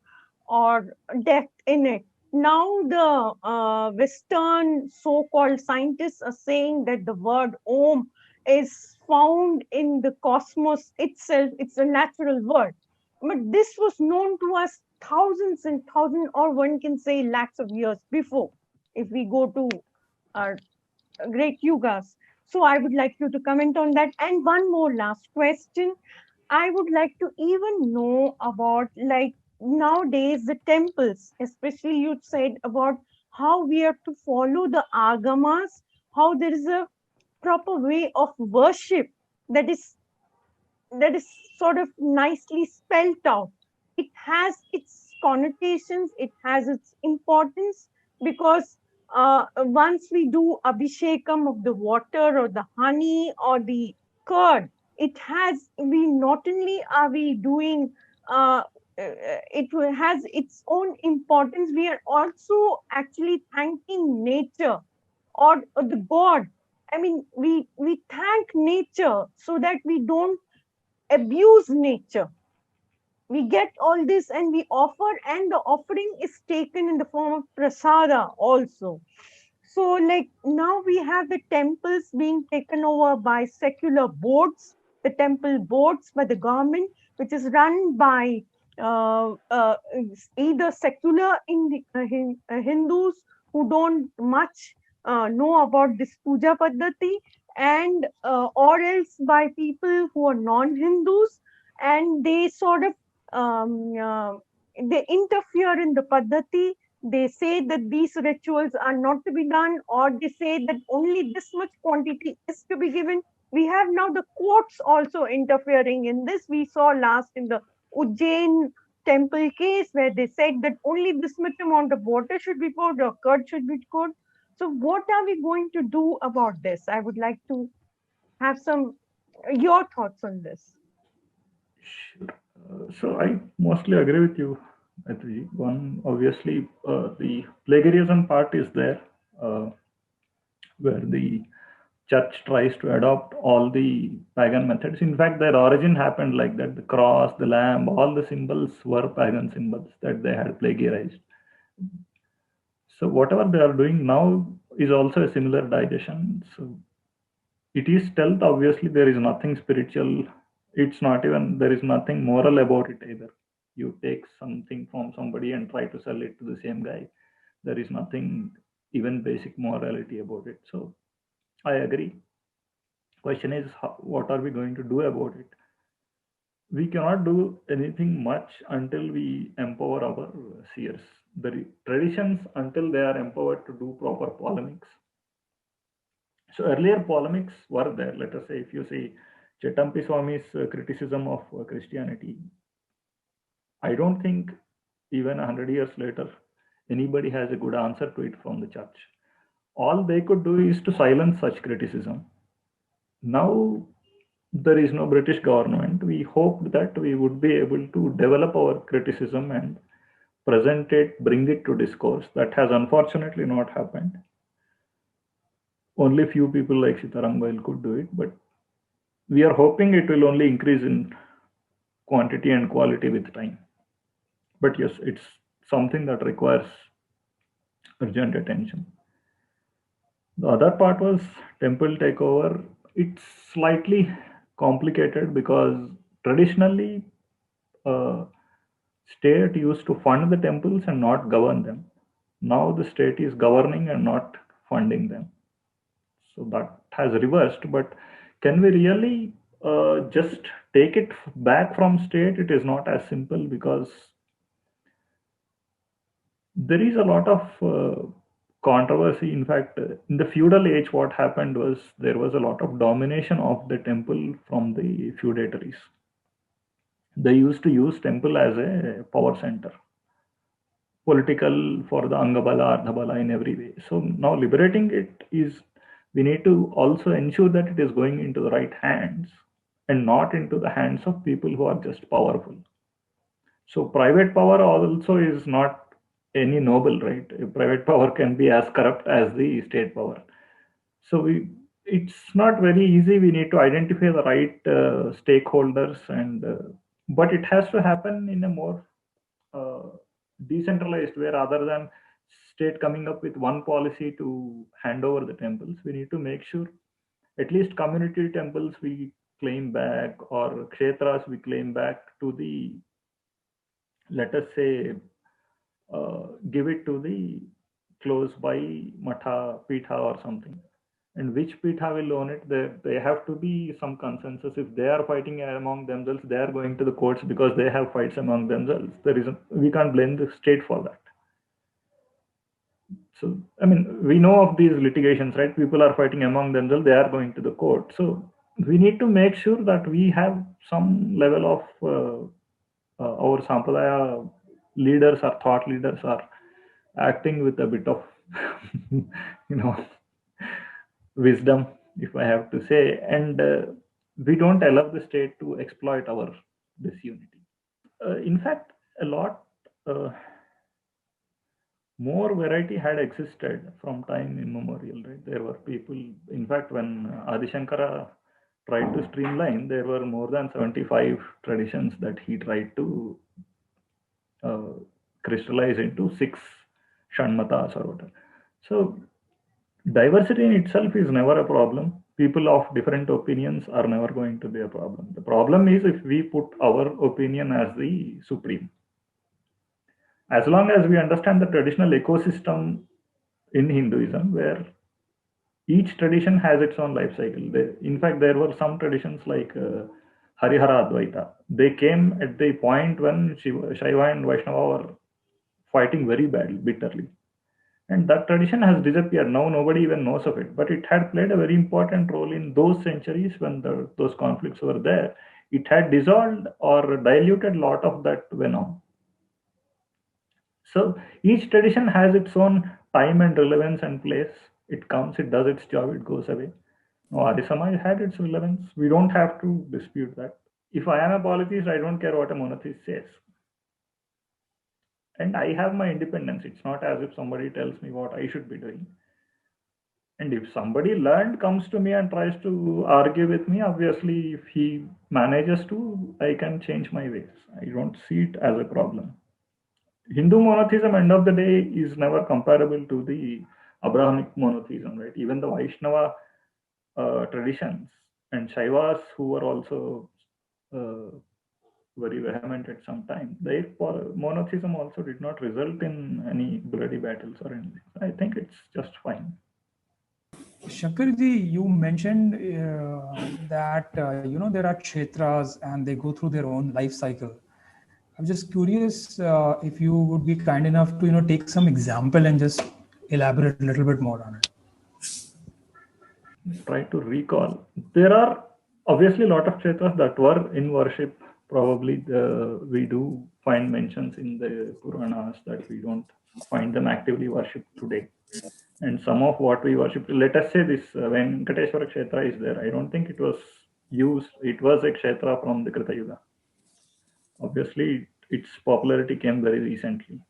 or depth in it. Now the Western so-called scientists are saying that the word Om is found in the cosmos itself. It's a natural world. But this was known to us thousands and thousands, or one can say lakhs of years before, if we go to our great yugas. So I would like you to comment on that. And one more last question. I would like to even know about, like, nowadays the temples, especially you said about how we have to follow the agamas, how there is a proper way of worship that is that is sort of nicely spelled out. It has its connotations, it has its importance, because once we do abhishekam of the water or the honey or the curd, it has, we not only are we doing, it has its own importance. We are also actually thanking nature, or the god. I mean, we thank nature so that we don't abuse nature. We get all this and we offer, and the offering is taken in the form of prasada also. So, like, now we have the temples being taken over by secular boards, the temple boards by the government, which is run by uh, uh, either secular Hindus who don't much know about this puja paddhati, and or else by people who are non-Hindus, and they sort of they interfere in the paddhati. They say that these rituals are not to be done, or they say that only this much quantity is to be given. We have now the courts also interfering in this. We saw last in the Ujjain temple case where they said that only this much amount of water should be poured or curd should be poured. So what are we going to do about this? I would like to have some your thoughts on this. Sure. So I mostly agree with you, Aditi. One, obviously, the plagiarism part is there, uh, where the church tries to adopt all the pagan methods. In fact, their origin happened like that. The cross, the lamb, all the symbols were pagan symbols that they had plagiarized. So whatever they are doing now is also a similar digestion. So it is stealth. Obviously, there is nothing spiritual. It's not even, there is nothing moral about it either. You take something from somebody and try to sell it to the same guy. There is nothing even basic morality about it. So I agree. Question is, what are we going to do about it? We cannot do anything much until we empower our seers. The traditions, until they are empowered to do proper polemics. So earlier polemics were there. Let us say, if you see Chetampi Swami's criticism of Christianity, I don't think even 100 years later anybody has a good answer to it from the church. All they could do is to silence such criticism. Now there is no British government. We hoped that we would be able to develop our criticism and present it, bring it to discourse. That has unfortunately not happened. Only few people like Sitaram Goel could do it, but we are hoping it will only increase in quantity and quality with time. But yes, it's something that requires urgent attention. The other part was temple takeover. It's slightly complicated because traditionally, uh, state used to fund the temples and not govern them. Now the state is governing and not funding them. So that has reversed. But can we really just take it back from state? It is not as simple, because there is a lot of controversy. In fact, in the feudal age, what happened was there was a lot of domination of the temple from the feudatories. They used to use temple as a power center, political for the Angabala, Ardhabala in every way. So now liberating it is, we need to also ensure that it is going into the right hands and not into the hands of people who are just powerful. So private power also is not any noble, right? A private power can be as corrupt as the state power. So it's not very easy. We need to identify the right stakeholders, and but it has to happen in a more uh, decentralized way, rather than state coming up with one policy to hand over the temples. We need to make sure at least community temples we claim back, or kshetras we claim back to the, let us say, give it to the close by matha, pitha or something. And which pitha will own it? They have to be some consensus. If they are fighting among themselves, they are going to the courts because they have fights among themselves. We can't blame the state for that. So, I mean, we know of these litigations, right? People are fighting among themselves, they are going to the court. So we need to make sure that we have some level of our sampradaya leaders or thought leaders are acting with a bit of, wisdom, if I have to say, and we don't allow the state to exploit our disunity. In fact, a lot more variety had existed from time immemorial, right? There were people, in fact, when Adi Shankara tried to streamline, there were more than 75 traditions that he tried to crystallize into 6 Shanmatas or whatever. So diversity in itself is never a problem. People of different opinions are never going to be a problem. The problem is if we put our opinion as the supreme. As long as we understand the traditional ecosystem in Hinduism, where each tradition has its own life cycle. In fact, there were some traditions like Harihara Advaita. They came at the point when Shaiva and Vaishnava were fighting very badly, bitterly. And that tradition has disappeared. Now nobody even knows of it. But it had played a very important role in those centuries when those conflicts were there. It had dissolved or diluted a lot of that venom. So each tradition has its own time and relevance and place. It comes, it does its job, it goes away. Now, Adi Samaj had its relevance. We don't have to dispute that. If I am a polytheist, I don't care what a monotheist says. And I have my independence. It's not as if somebody tells me what I should be doing. And if somebody learned comes to me and tries to argue with me, obviously, if he manages to, I can change my ways. I don't see it as a problem. Hindu monotheism, end of the day, is never comparable to the Abrahamic monotheism, right? Even the Vaishnava traditions and Shaivas, who were also very vehement at some time, their monotheism also did not result in any bloody battles or anything. I think it's just fine. Shankarji, you mentioned that there are kshetras and they go through their own life cycle. I'm just curious if you would be kind enough to take some example and just elaborate a little bit more on it. Try to recall. There are obviously a lot of kshetras that were in worship. Probably we do find mentions in the Puranas that we don't find them actively worshipped today. And some of what we worship, let us say this Venkateshwara Kshetra is there. I don't think it was used. It was a kshetra from the Krita Yuga. Obviously, its popularity came very recently.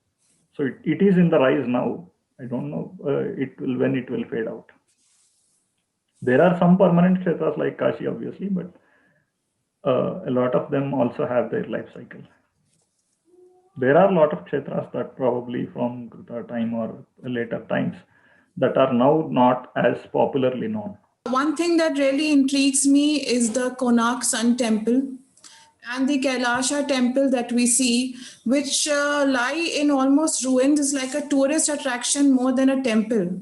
So it is in the rise now. I don't know when it will fade out. There are some permanent kshetras like Kashi, obviously, but a lot of them also have their life cycle. There are a lot of kshetras that probably from Krita time or later times that are now not as popularly known. One thing that really intrigues me is the Konark Sun Temple and the Kailasha Temple that we see, which lie in almost ruins, is like a tourist attraction more than a temple.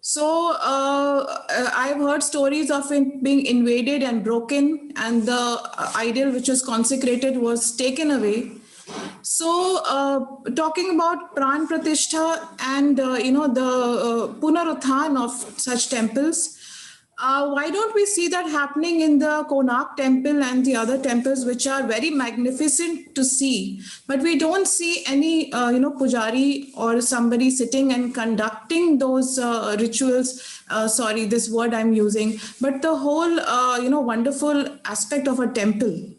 So I've heard stories of it being invaded and broken, and the idol which was consecrated was taken away. So talking about Pran Pratishtha and the Punarutthan of such temples, why don't we see that happening in the Konark temple and the other temples, which are very magnificent to see, but we don't see any pujari or somebody sitting and conducting those rituals. Sorry, this word I'm using, but the whole wonderful aspect of a temple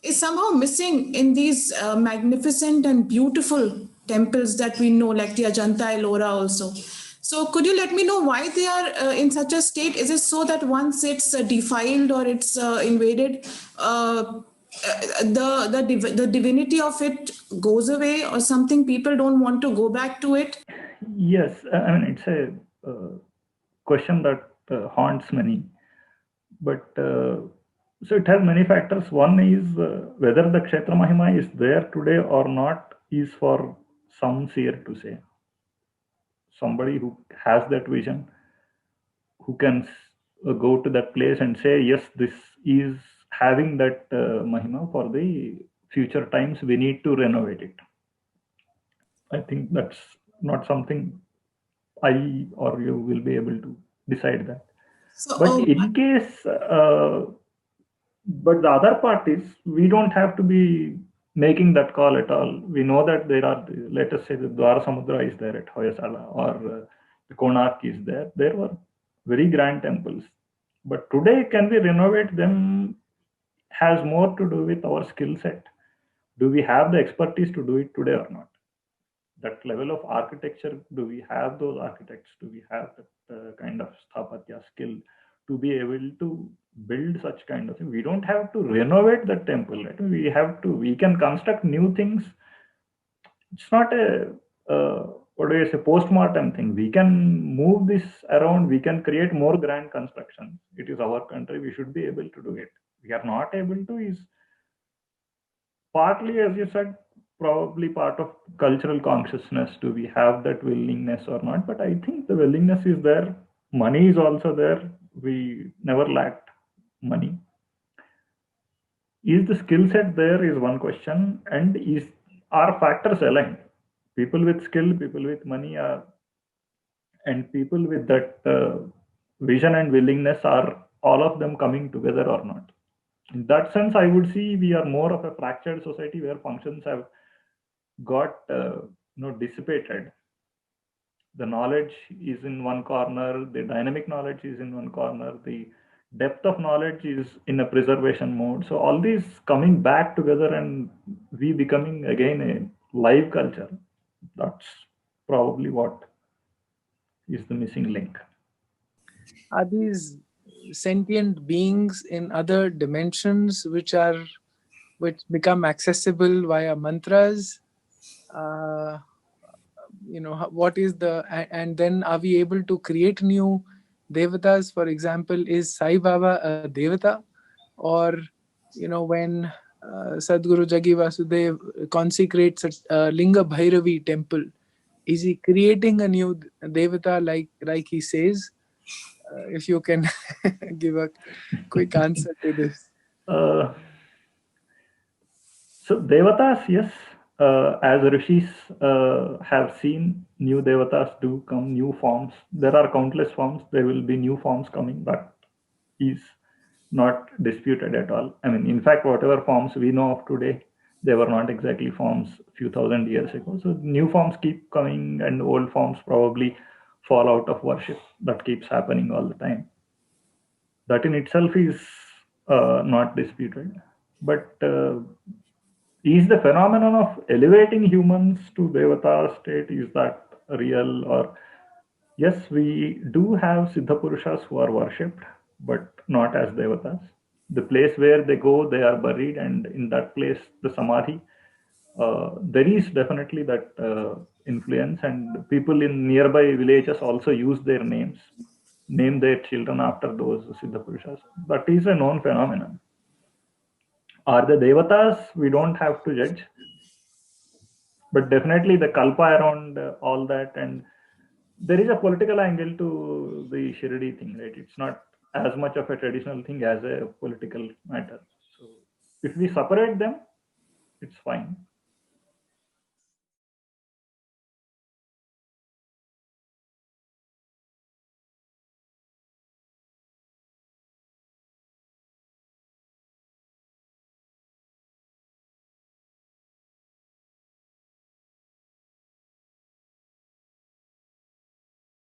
is somehow missing in these magnificent and beautiful temples that we know, like the Ajanta Ellora also. So could you let me know why they are in such a state? Is it so that once it's defiled or it's invaded, the divinity of it goes away or something? People don't want to go back to it? Yes, I mean, it's a question that haunts many. But so it has many factors. One is whether the Kshetra Mahima is there today or not is for some seer to say. Somebody who has that vision, who can go to that place and say, yes, this is having that Mahima for the future times, we need to renovate it. I think that's not something I or you will be able to decide that. So, But in case, but the other part is we don't have to be making that call at all. We know that there are, let us say, the Dwara Samudra is there at Hoysala, or the Konark is there. There were very grand temples. But today, can we renovate them has more to do with our skill set. Do we have the expertise to do it today or not? That level of architecture, do we have those architects? Do we have that kind of sthapatya skill to be able to build such kind of thing? We don't have to renovate the temple, right? We can construct new things. It's not a what do you say, post-mortem thing. We can move this around. We can create more grand constructions. It is our country. We should be able to do it. We are not able to is partly, as you said, probably part of cultural consciousness. Do we have that willingness or not? But I think the willingness is there. Money is also there. We never lacked money. Is the skill set there is one question, and are factors aligned? People with skill, people with money and people with that vision and willingness, are all of them coming together or not? In that sense, I would see we are more of a fractured society where functions have got dissipated. The knowledge is in one corner, the dynamic knowledge is in one corner, the depth of knowledge is in a preservation mode. So all these coming back together and we becoming again a live culture. That's probably what is the missing link. Are these sentient beings in other dimensions which become accessible via mantras? What is and then are we able to create new devatas? For example, is Sai Baba a devata? Or when Sadguru Jagi Vasudev consecrates a Linga Bhairavi temple, is he creating a new devata like he says? If you can give a quick answer to this. So devatas, yes, as rishis have seen, new devatas do come, new forms. There are countless forms. There will be new forms coming. That is not disputed at all. I mean, in fact, whatever forms we know of today, they were not exactly forms a few thousand years ago. So new forms keep coming, and old forms probably fall out of worship. That keeps happening all the time. That in itself is not disputed. But is the phenomenon of elevating humans to devata state, is that real? Or yes, we do have Siddha Purushas who are worshipped, but not as devatas. The place where they go, they are buried, and in that place, the samadhi, there is definitely that influence, and people in nearby villages also use their names, name their children after those Siddha Purushas. That is a known phenomenon. Are the devatas? We don't have to judge, but definitely the kalpa around all that, and there is a political angle to the Shirdi thing, right? It's not as much of a traditional thing as a political matter. So if we separate them, it's fine.